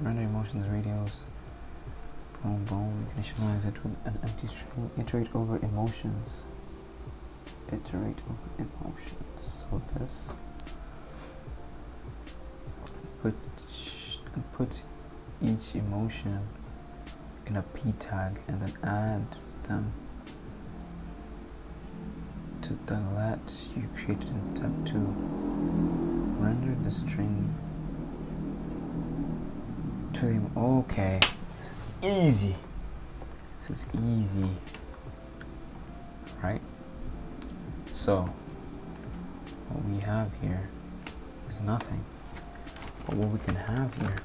render emotions radios. Boom. You can initialize it with an empty string. Iterate over emotions. So this. Put each emotion in a p tag and then add them to the let you created in step 2. Render the string to him. Okay, this is easy. Right? So what we have here is nothing. But what we can have here,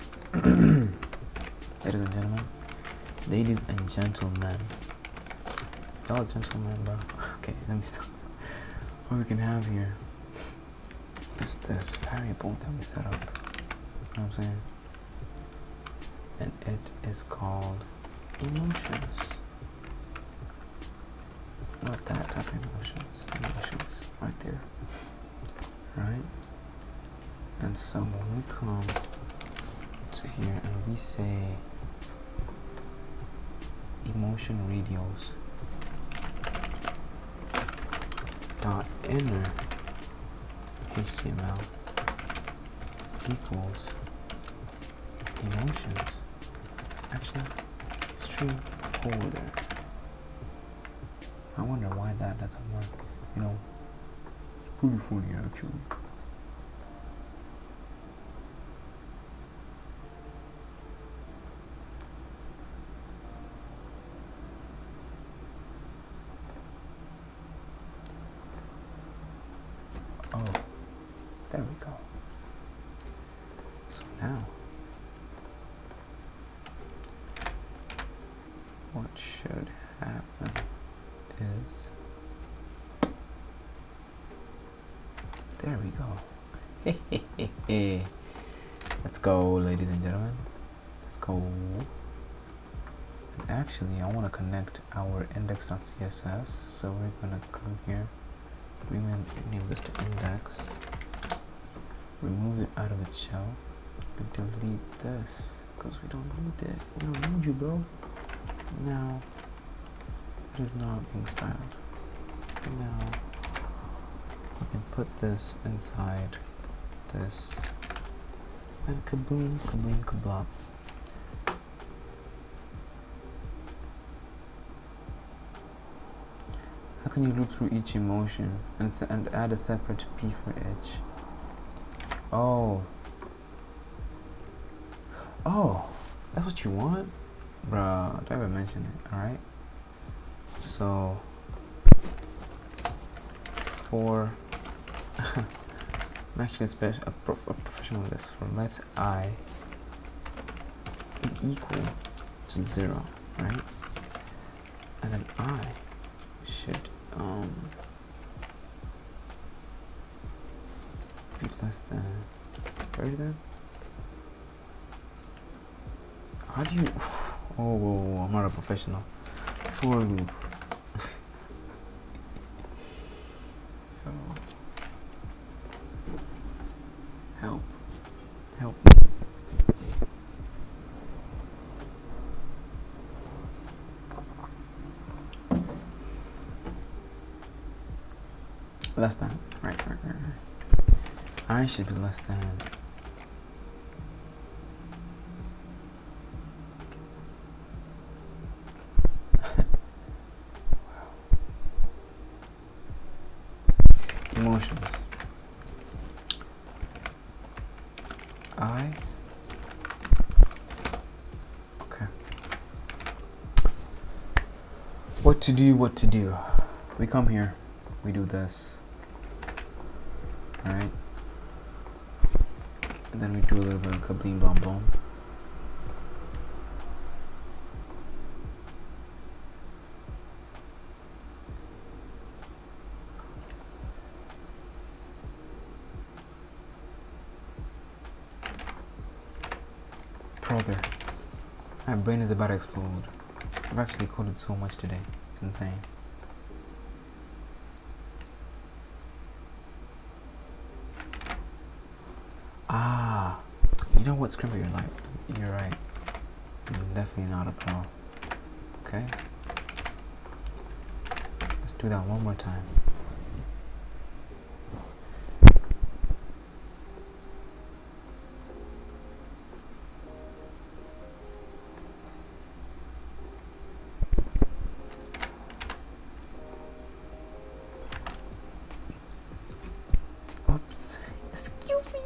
ladies and gentlemen, y'all gentlemen, bro. Okay, let me stop. What we can have here is this variable that we set up. You know what I'm saying? And it is called emotions. Not that type of emotions. Emotions, right there. Right? And so when we come to here and we say emotion radios dot inner HTML equals emotions, actually string holder. I wonder why that doesn't work. You know, it's pretty funny actually. Oh, there we go. So now what should happen is, there we go. Let's go, ladies and gentlemen. Let's go. And actually, I want to connect our index.css. So we're gonna come here. We will name this to index. Remove it out of its shell and delete this because we don't need it. We don't need you, bro. Now it is not being styled. Now we can put this inside this. And kaboom, kaboom, kablop. How can you loop through each emotion and add a separate P for each? Oh, that's what you want, bruh. Don't ever mention it. All right. So for I'm actually a professional with this. For let I be equal to 0, right? And then I should be less than greater than. How do you? Oh, whoa, I'm not a professional. For loop. Help me. Less than. Right. I should be less than. Emotions. Okay. What to do? We come here, we do this. Alright. And then we do a little bit of kablim blom blom. Brother, my brain is about to explode. I've actually coded so much today. It's insane. You know what, Scrimper, you're right. I'm definitely not a pro. Okay? Let's do that one more time. Oops. Excuse me.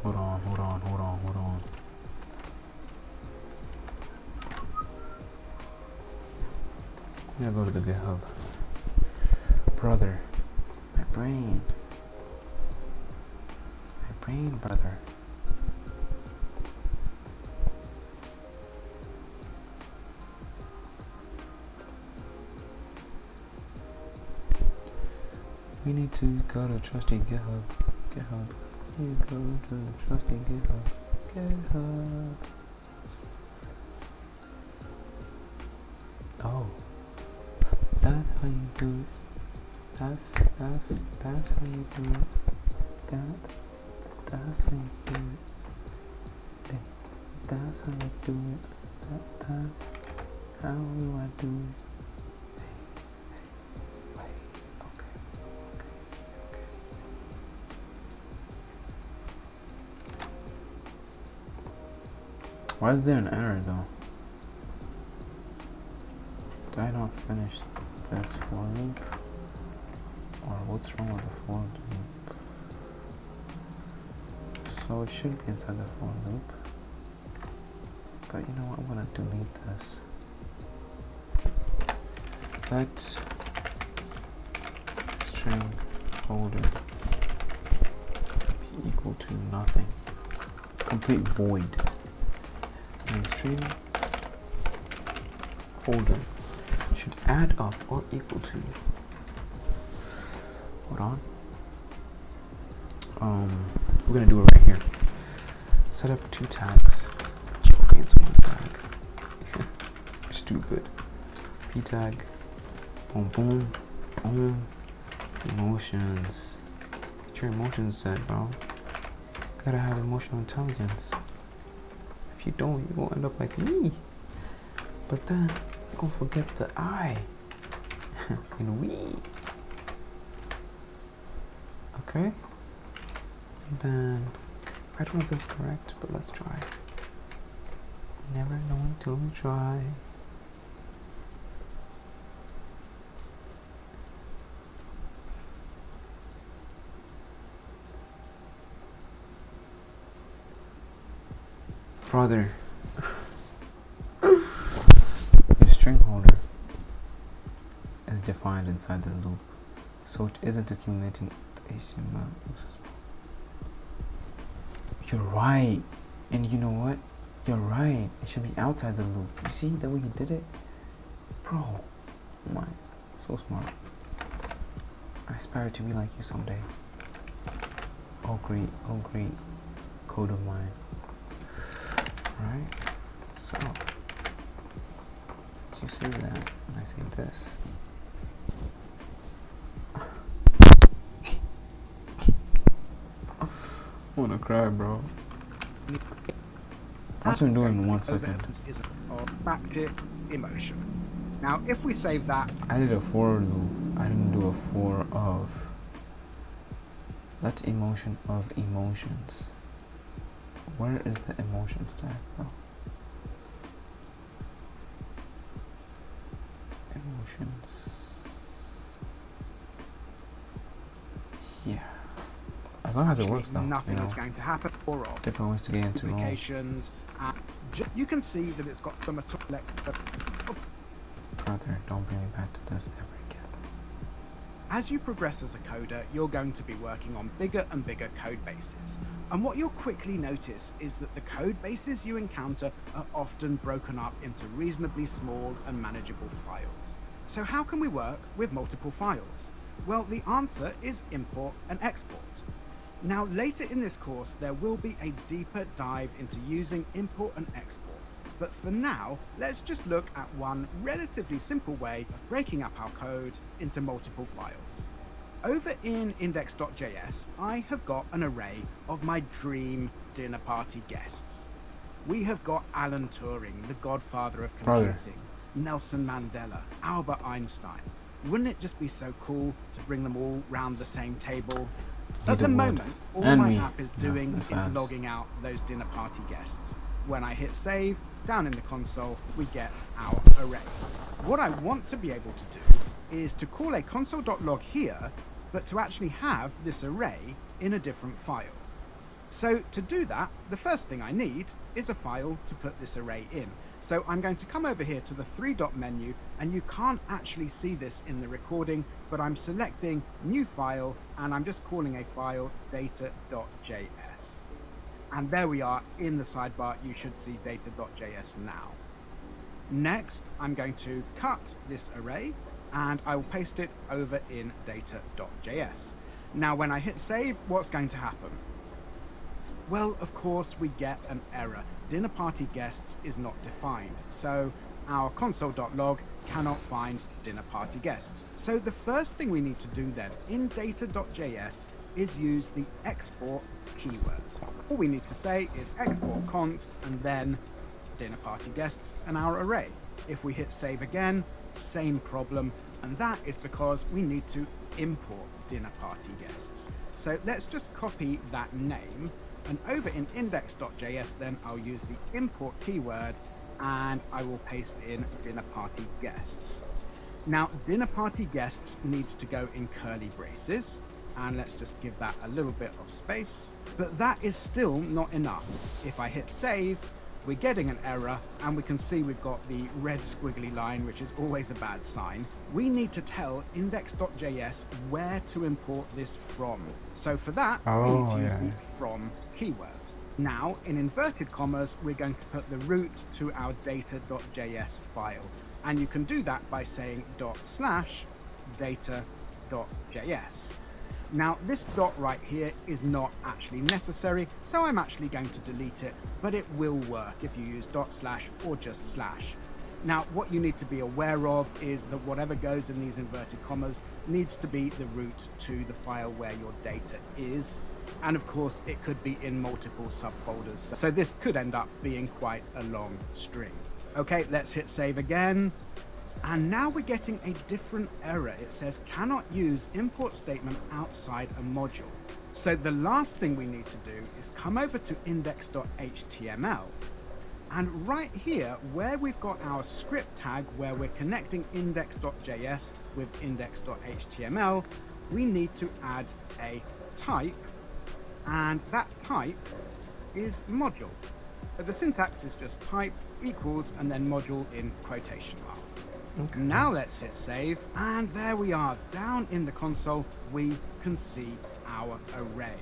Hold on. I'm gonna go to the GitHub. Brother. My brain, brother. We need to go to trusty GitHub. You go to trusty GitHub. Oh, that's how you do it. That's how you do it. That's how you do it. That's how you do it. How do I do it? Why is there an error though? Did I not finish this for loop? Or what's wrong with the for loop? So it should be inside the for loop. But you know what, I'm gonna delete this. Let string holder be equal to nothing. Complete void. And string holder should add up or equal to. Hold on. We're gonna do it right here. Set up 2 tags. Joking, it's 1 tag. Stupid. P tag. Boom, boom, boom. Emotions. Get your emotions set, bro. Gotta have emotional intelligence. If you don't, you're gonna end up like me. But then you're gonna forget the I and we. Okay. And then I don't know if this is correct, but let's try. Never know until we try. Brother, the string holder is defined inside the loop, so it isn't accumulating the HTML. You're right, and you know what? You're right. It should be outside the loop. You see the way he did it, bro? Oh my, so smart. I aspire to be like you someday. Oh great code of mine. Right, so since you say that, and I say this, I wanna cry, bro. What's been doing in 1 second? Is a active emotion. Now, if we save that, I did a for loop. I didn't do a for of. Let's emotion of emotions. Where is the emotions tag, bro? Emotions. Yeah. As long as it works, though. Nothing you know, is going to happen. Or different ways to get into applications. You can see that it's got some Brother, don't bring me back to this ever again. As you progress as a coder, you're going to be working on bigger and bigger code bases. And what you'll quickly notice is that the code bases you encounter are often broken up into reasonably small and manageable files. So how can we work with multiple files? Well, the answer is import and export. Now, later in this course, there will be a deeper dive into using import and export. But for now, let's just look at one relatively simple way of breaking up our code into multiple files. Over in index.js, I have got an array of my dream dinner party guests. We have got Alan Turing, the godfather of computing, Nelson Mandela, Albert Einstein. Wouldn't it just be so cool to bring them all round the same table? At the moment, all my app is doing is logging out those dinner party guests. When I hit save, down in the console, we get our array. What I want to be able to do is to call a console.log here, but to actually have this array in a different file. So to do that, the first thing I need is a file to put this array in. So I'm going to come over here to the 3-dot menu, and you can't actually see this in the recording, but I'm selecting new file, and I'm just calling a file data.js. And there we are in the sidebar. You should see data.js now. Next, I'm going to cut this array, and I will paste it over in data.js. Now, when I hit save, what's going to happen? Well, of course, we get an error. Dinner party guests is not defined, so our console.log cannot find dinner party guests. So the first thing we need to do then in data.js is use the export keyword. All we need to say is export const and then dinner party guests and our array. If we hit save again, same problem, and that is because we need to import dinner party guests. So let's just copy that name And over in index.js, then I'll use the import keyword and I will paste in dinner party guests. Now, dinner party guests needs to go in curly braces, and let's just give that a little bit of space. But that is still not enough. If I hit save, we're getting an error, and we can see we've got the red squiggly line, which is always a bad sign. We need to tell index.js where to import this from. So for that, we need to use the from keyword. Now, in inverted commas, we're going to put the root to our data.js file. And you can do that by saying /data.js. Now, this dot right here is not actually necessary, so I'm actually going to delete it, but it will work if you use / or just /. Now, what you need to be aware of is that whatever goes in these inverted commas needs to be the root to the file where your data is. And of course, it could be in multiple subfolders, so this could end up being quite a long string. Okay, let's hit save again. And now we're getting a different error. It says cannot use import statement outside a module. So the last thing we need to do is come over to index.html. And right here, where we've got our script tag, where we're connecting index.js with index.html, we need to add a type. And that type is module. So the syntax is just type equals and then module in quotation marks. Okay. Now let's hit save, and there we are. Down in the console, we can see our array.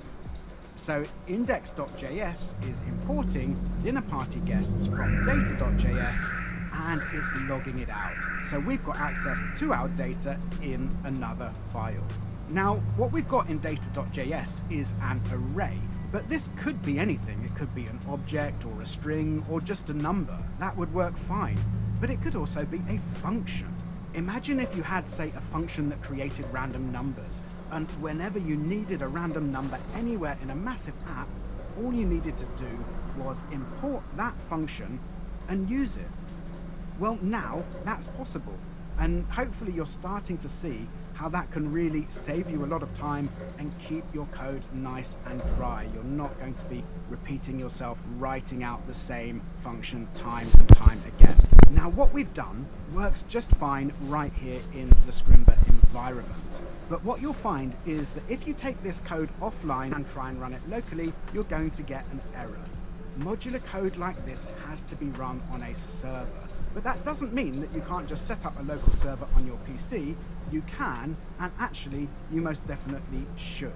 So index.js is importing dinner party guests from data.js and it's logging it out. So we've got access to our data in another file. Now, what we've got in data.js is an array, but this could be anything. It could be an object or a string or just a number. That would work fine. But it could also be a function. Imagine if you had, say, a function that created random numbers, and whenever you needed a random number anywhere in a massive app, all you needed to do was import that function and use it. Well, now that's possible, and hopefully you're starting to see how that can really save you a lot of time and keep your code nice and dry. You're not going to be repeating yourself, writing out the same function time and time again. Now, what we've done works just fine right here in the Scrimba environment. But what you'll find is that if you take this code offline and try and run it locally, you're going to get an error. Modular code like this has to be run on a server. But that doesn't mean that you can't just set up a local server on your PC. You can, and actually, you most definitely should.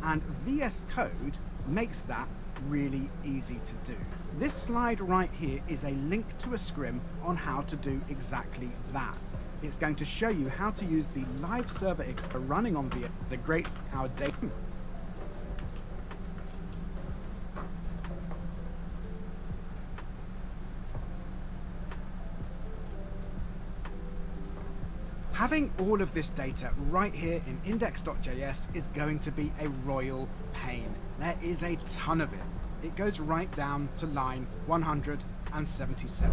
And VS Code makes that really easy to do. This slide right here is a link to a scrim on how to do exactly that. It's going to show you how to use the live server for running on VS, the great our data. Having all of this data right here in index.js is going to be a royal pain. There is a ton of it. It goes right down to line 177.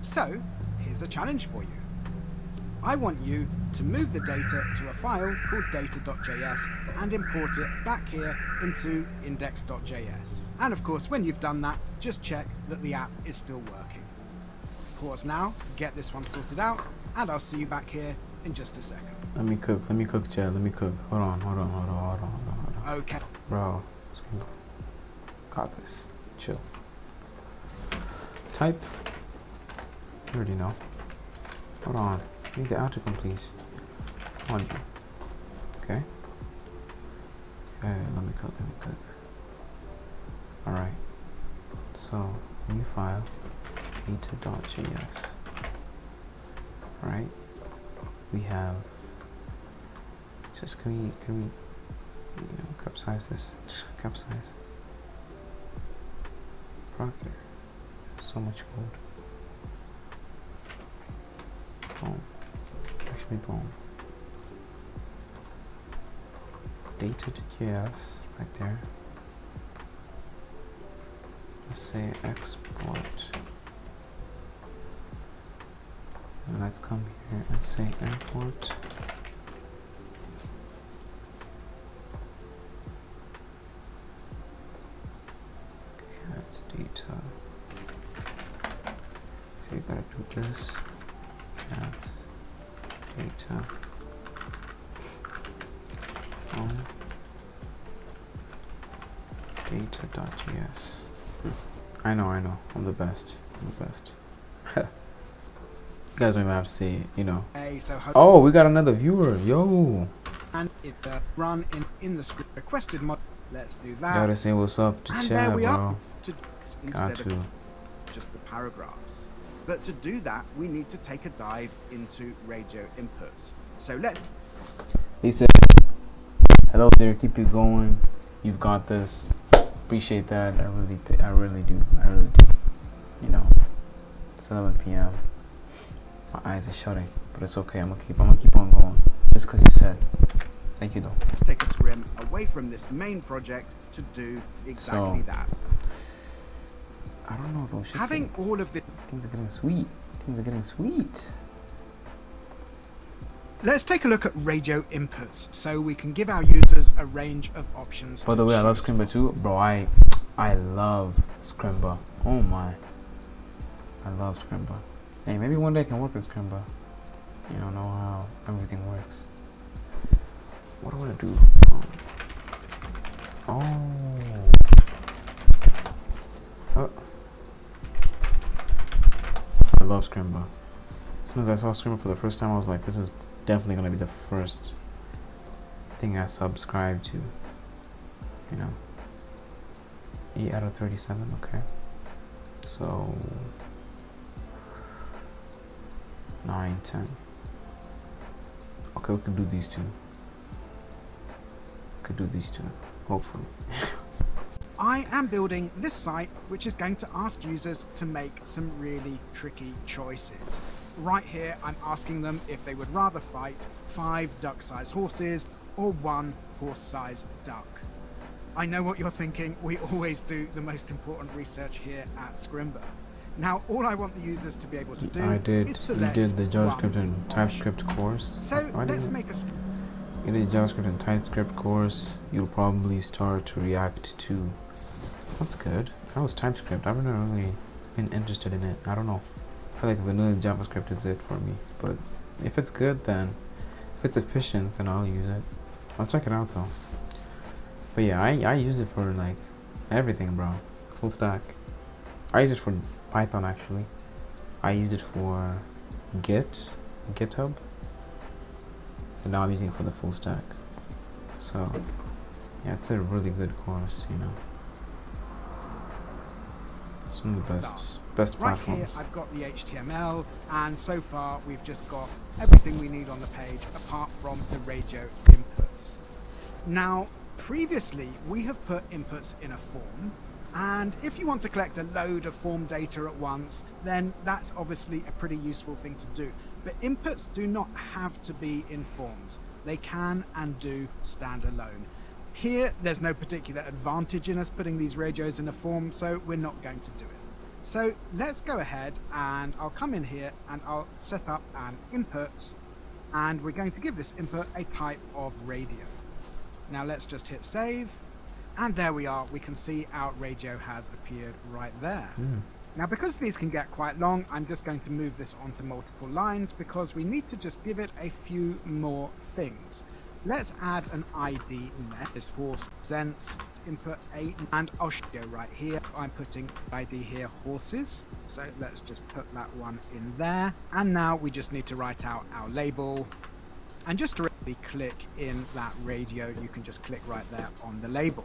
So, here's a challenge for you. I want you to move the data to a file called data.js and import it back here into index.js. And of course, when you've done that, just check that the app is still working. Pause now, get this one sorted out, and I'll see you back here in just a second. Let me cook, Chad, let me cook. Hold on. Okay. Bro, got this. Chill. Type. You already know. Hold on. Need the autocomplete, please. Come on. Okay. Okay, let me cook. Alright. So, new file. data.js. Right? We have just can we capsize this? Capsize. Proctor. So much code. Boom. Actually boom. Data.js right there. Let's say export. And let's come here and say import. Okay, gotta do this. Cats data on data.js. I know, I'm the best. You guys don't even have to say it, you know. Okay, so Oh, we got another viewer, yo. and it run in the script requested mod. Let's do that. Gotta say what's up to And chat, there we bro. are. Instead Got to. of just the paragraphs. But to do that, we need to take a dive into radio inputs. So let's. He said, "Hello there, keep it going. You've got this. Appreciate that. I really do. You know, it's 11 p.m. My eyes are shutting, but it's okay. I'm gonna keep on going. Just because you said. Thank you, though. Let's take a scrim away from this main project to do exactly that. I don't know though. Having all of the Things are getting sweet. Let's take a look at radio inputs so we can give our users a range of options. By the way, I love Scrimba too, bro. I love Scrimba. Oh my, I love Scrimba. Hey, maybe one day I can work with Scrimba. You know how everything works. What do I want to do? Oh. I love Scrimba. As soon as I saw Scrimba for the first time, I was like, this is definitely going to be the first thing I subscribe to. You know? 8 out of 37, okay. So 9, 10. Okay, we can do these two. Hopefully. I am building this site which is going to ask users to make some really tricky choices. Right here I'm asking them if they would rather fight 5 duck-sized horses or 1 horse-sized duck. I know what you're thinking, we always do the most important research here at Scrimba. Now all I want the users to be able to do is select you did the JavaScript and one TypeScript course. So let's make a in the JavaScript and TypeScript course, you'll probably start to React 2. That's good. That was TypeScript. I've never really been interested in it. I don't know. I feel like vanilla JavaScript is it for me. But if it's good, then if it's efficient, then I'll use it. I'll check it out though. But yeah, I use it for like everything, bro. Full stack. I use it for Python actually. I used it for GitHub. And now I'm using it for the full stack. So yeah, it's a really good course, you know. It's one of the best right platforms. Here I've got the HTML, and so far we've just got everything we need on the page apart from the radio inputs. Now previously we have put inputs in a form, and if you want to collect a load of form data at once, then that's obviously a pretty useful thing to do. But inputs do not have to be in forms. They can and do stand alone. Here, there's no particular advantage in us putting these radios in a form, so we're not going to do it. So let's go ahead and I'll come in here and I'll set up an input, and we're going to give this input a type of radio. Now let's just hit save, and there we are. We can see our radio has appeared right there. Now because these can get quite long, I'm just going to move this onto multiple lines because we need to just give it a few more things. Let's add an ID net, this horse sense, input 8, and I'll show you right here. I'm putting ID here, horses. So let's just put that one in there. And now we just need to write out our label. And just to really click in that radio, you can just click right there on the label.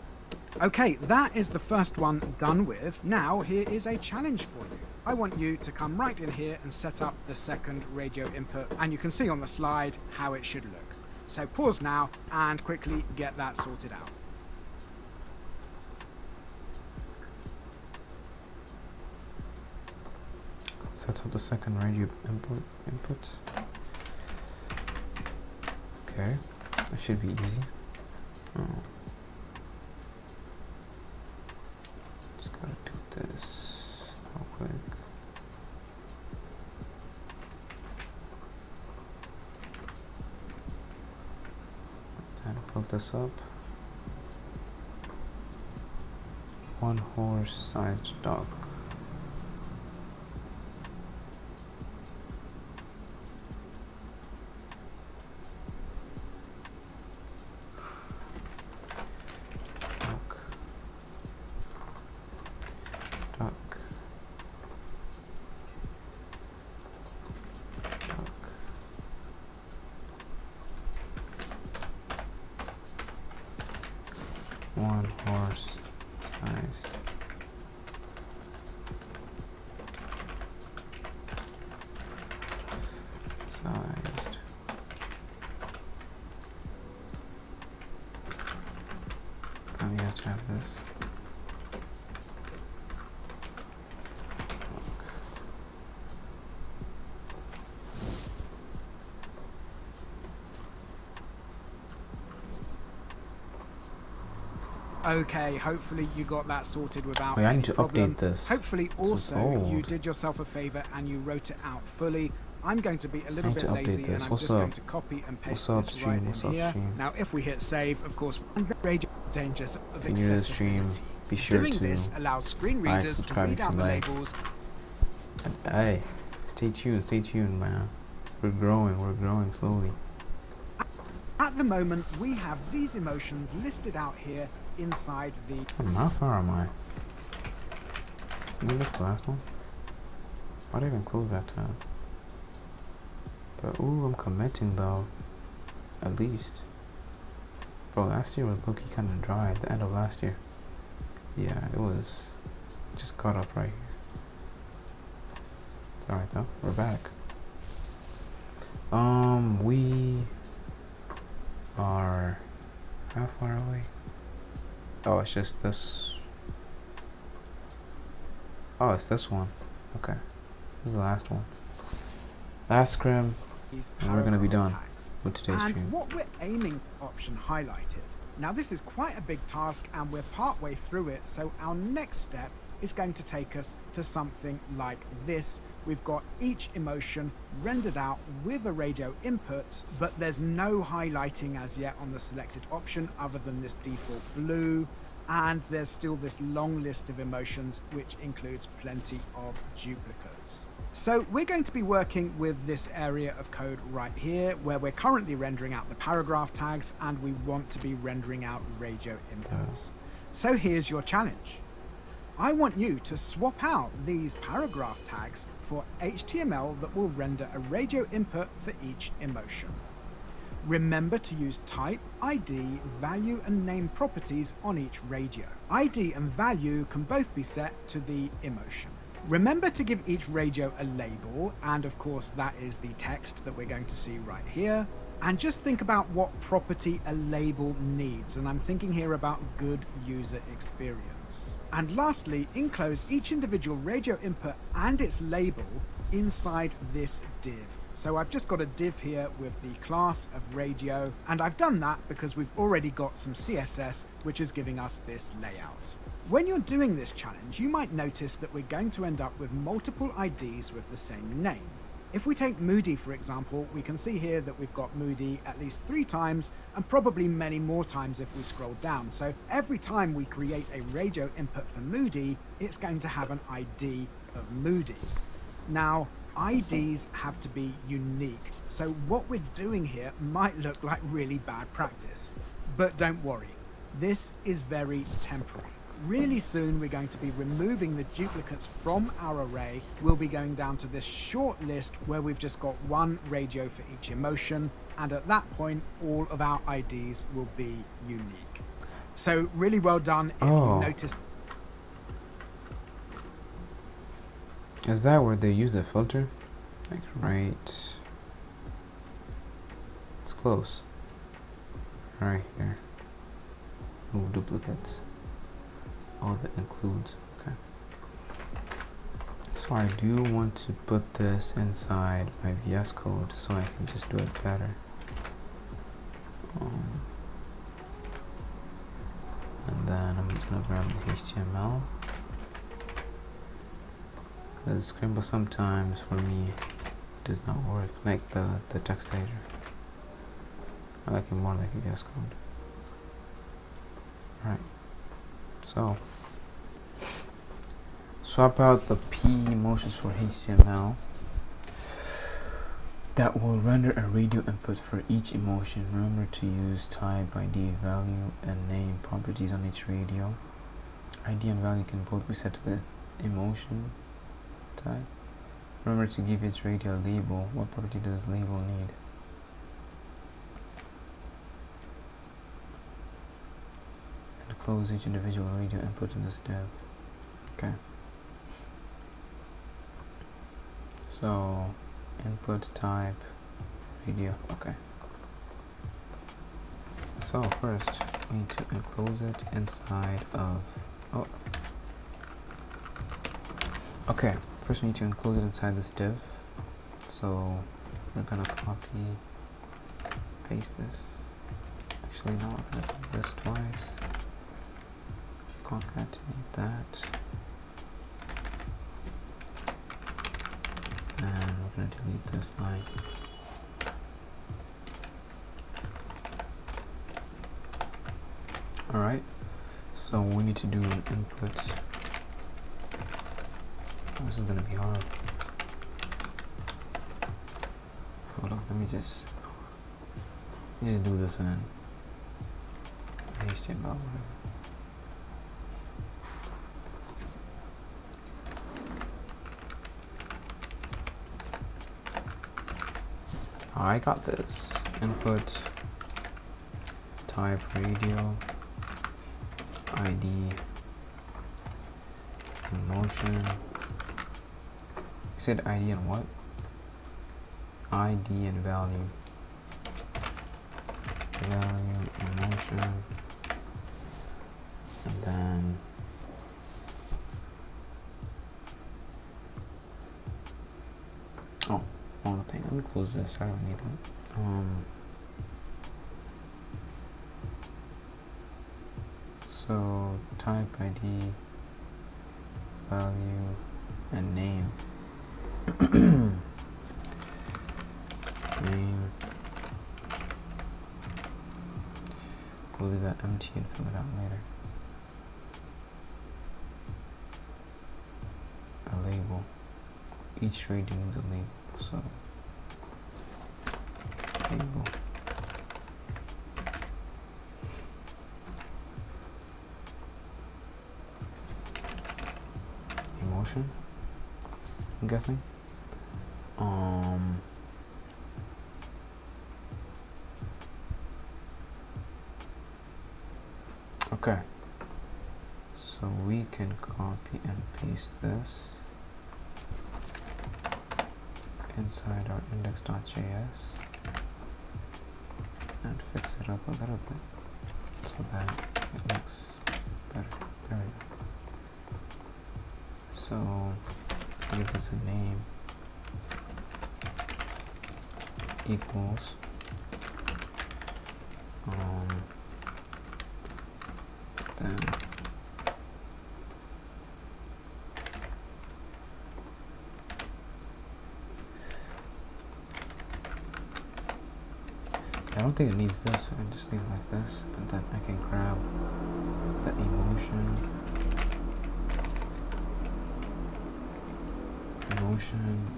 Okay, that is the first one done with. Now here is a challenge for you. I want you to come right in here and set up the second radio input, and you can see on the slide how it should look. So pause now and quickly get that sorted out. Set up the second radio input. Okay, that should be easy. Just gotta do this real quick. Then pull this up. 1 horse-sized dog. one horse sized. And you have to have this. Okay, hopefully you got that sorted without Wait, I any need to problem. update this. Hopefully This is also you old. did yourself a favor and you wrote it out fully. I'm going to be a I little need to bit update lazy and this. I'm What's just up? going to copy and paste What's up, this stream? right What's in up, here. stream? Now if we hit save, of course, major dangers of If you're new to the stream, accessibility. be sure Doing to this allows screen like, readers to subscribe read if out you the like. labels. And, hey, stay tuned, man. We're growing slowly. At the moment, we have these emotions listed out here inside the... How far am I? Is this the last one? Why'd I even close that tab? But ooh, I'm committing though. At least. Bro, last year was low-key kind of dry at the end of last year. Yeah, it was just cut off right here. It's alright though, we're back. We are how far away? Oh, it's just this. Oh, it's this one. Okay. This is the last one. Last scrim, and we're gonna be done with today's stream. And what we're aiming option highlighted. Now this is quite a big task and we're partway through it, so our next step is going to take us to something like this. We've got each emotion rendered out with a radio input, but there's no highlighting as yet on the selected option other than this default blue. And there's still this long list of emotions, which includes plenty of duplicates. So we're going to be working with this area of code right here, where we're currently rendering out the paragraph tags, and we want to be rendering out radio inputs. So here's your challenge. I want you to swap out these paragraph tags for HTML that will render a radio input for each emotion. Remember to use type, ID, value and name properties on each radio. ID and value can both be set to the emotion. Remember to give each radio a label, and of course that is the text that we're going to see right here. And just think about what property a label needs, and I'm thinking here about good user experience. And lastly, enclose each individual radio input and its label inside this div. So I've just got a div here with the class of radio, and I've done that because we've already got some CSS which is giving us this layout. When you're doing this challenge, you might notice that we're going to end up with multiple IDs with the same name. If we take Moody, for example, we can see here that we've got Moody at least 3 times and probably many more times if we scroll down. So every time we create a radio input for Moody, it's going to have an ID of Moody. Now, IDs have to be unique. So what we're doing here might look like really bad practice. But don't worry, this is very temporary. Really soon we're going to be removing the duplicates from our array. We'll be going down to this short list where we've just got one radio for each emotion, and at that point all of our IDs will be unique. So really well done if you noticed. Is that where they use the filter? Like right, it's close. Right here. Move duplicates. Oh, that includes. Okay. So I do want to put this inside my VS Code so I can just do it better. And then I'm just gonna grab the HTML, because Scramble sometimes for me does not work like the text editor. I like it more like a VS Code. Right. So swap out the P emotions for HTML that will render a radio input for each emotion. Remember to use type, ID, value, and name properties on each radio. ID and value can both be set to the emotion type. Remember to give each radio a label. What property does label need? enclose each individual radio input in this div. Okay. So input type radio. Okay. So first we need to enclose it inside of okay, first we need to enclose it inside this div. So we're gonna copy paste this. Actually no, we're gonna do this twice. Concatenate that. And we're gonna delete this line. Alright, so we need to do input. This is gonna be hard. Hold on, let me just do this in HTML, whatever. I got this. Input type radio ID and motion. You said ID and what? ID and value. Value and motion. And then one thing. Let me close this. I don't need it. So type ID, value, and name. Name. We'll leave that empty and fill it out later. A label. Each radio needs a label. So label. Emotion, I'm guessing. Okay, so we can copy and paste this inside our index.js and fix it up a little bit so that it looks better. There we go. So give this a name equals then I don't think it needs this, so I just leave it like this, and then I can grab the emotion,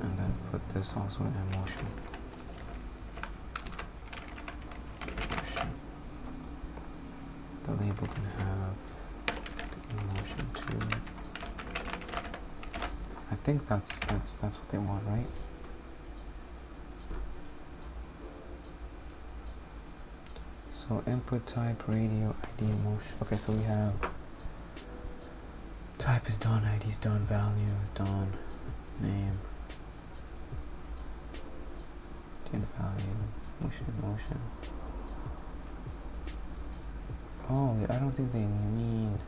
and then put this also in emotion. The label can have the emotion too. I think that's what they want, right? So input type radio ID emotion. Okay, so we have type is done, ID is done, value is done, name, and value, emotion. Oh, I don't think they need.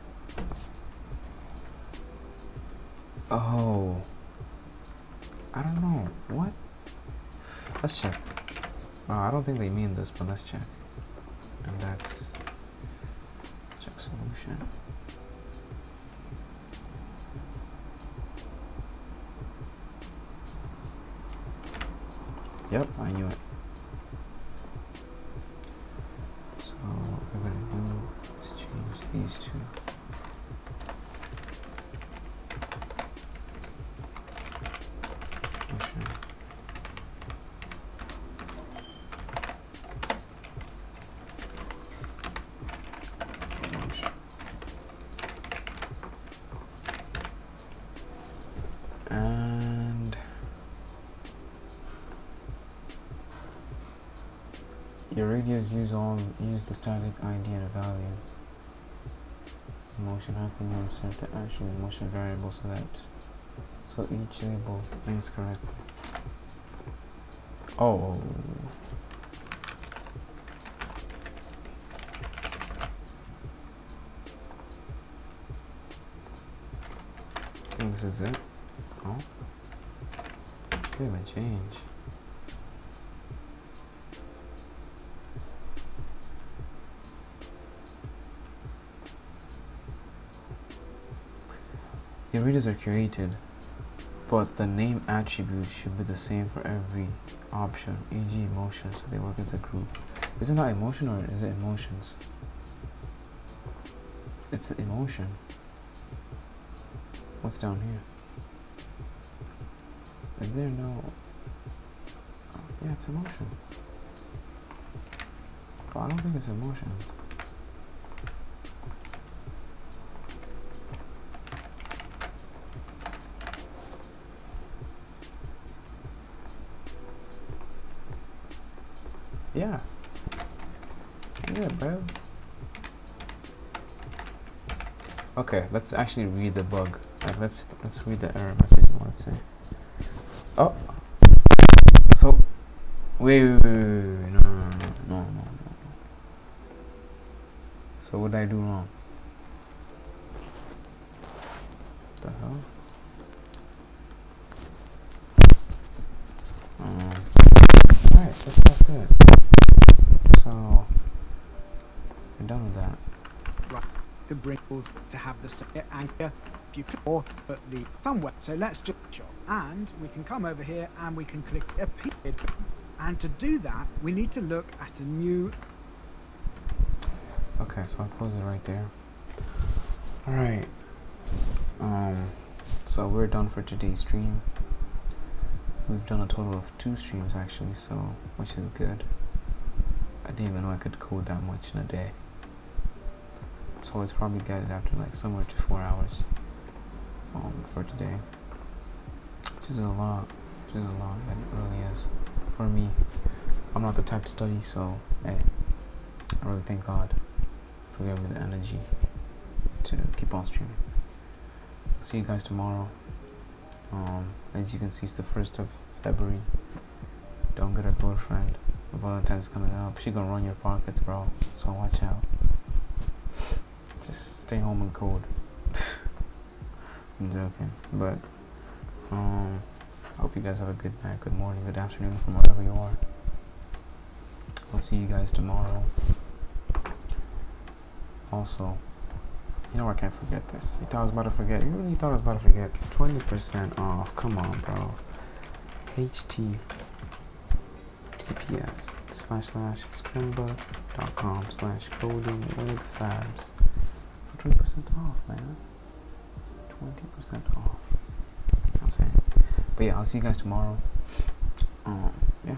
Oh, I don't know what. Let's check. I don't think they mean this, but let's check. Index, check solution. Yep, I knew it. So what we're gonna do is change these two. Motion. And your radios use the static ID and a value. Motion, how can you insert the actual motion variable so each label links correctly? Oh. I think this is it. Oh. Bit of a change. The readers are created, but the name attribute should be the same for every option, e.g. emotion, so they work as a group. Isn't that emotion or is it emotions? It's an emotion. What's down here? Is there no... yeah, it's emotion. But I don't think it's emotions. Yeah. Yeah, bro. Okay, let's actually read the bug. Like, let's read the error message. What it say? Oh. So, wait, no. So what did I do wrong? What the hell? Alright, that's it. So, I'm done with that. Right, could bring to have the set anchor if you click or put the somewhere. So let's just shop, and we can come over here and we can click appeared. And to do that, we need to look at a new. Okay, so I'll close it right there. Alright. So we're done for today's stream. We've done a total of 2 streams actually, so which is good. I didn't even know I could code that much in a day. So it's probably guided after like somewhere to 4 hours for today. Which is a lot. It really is. For me, I'm not the type to study, so hey, I really thank God for giving me the energy to keep on streaming. See you guys tomorrow. As you can see, it's the 1st of February. Don't get a girlfriend. Valentine's coming up. She gonna run your pockets, bro. So watch out. Just stay home and code. I'm joking, but I hope you guys have a good night, good morning, good afternoon from wherever you are. I'll see you guys tomorrow. Also, you know I can't forget this. You thought I was about to forget? You really thought I was about to forget? 20% off. Come on, bro. https://scrimba.com/coding with fabs for 20% off, man. 20% off. You know what I'm saying? But yeah, I'll see you guys tomorrow. Yeah.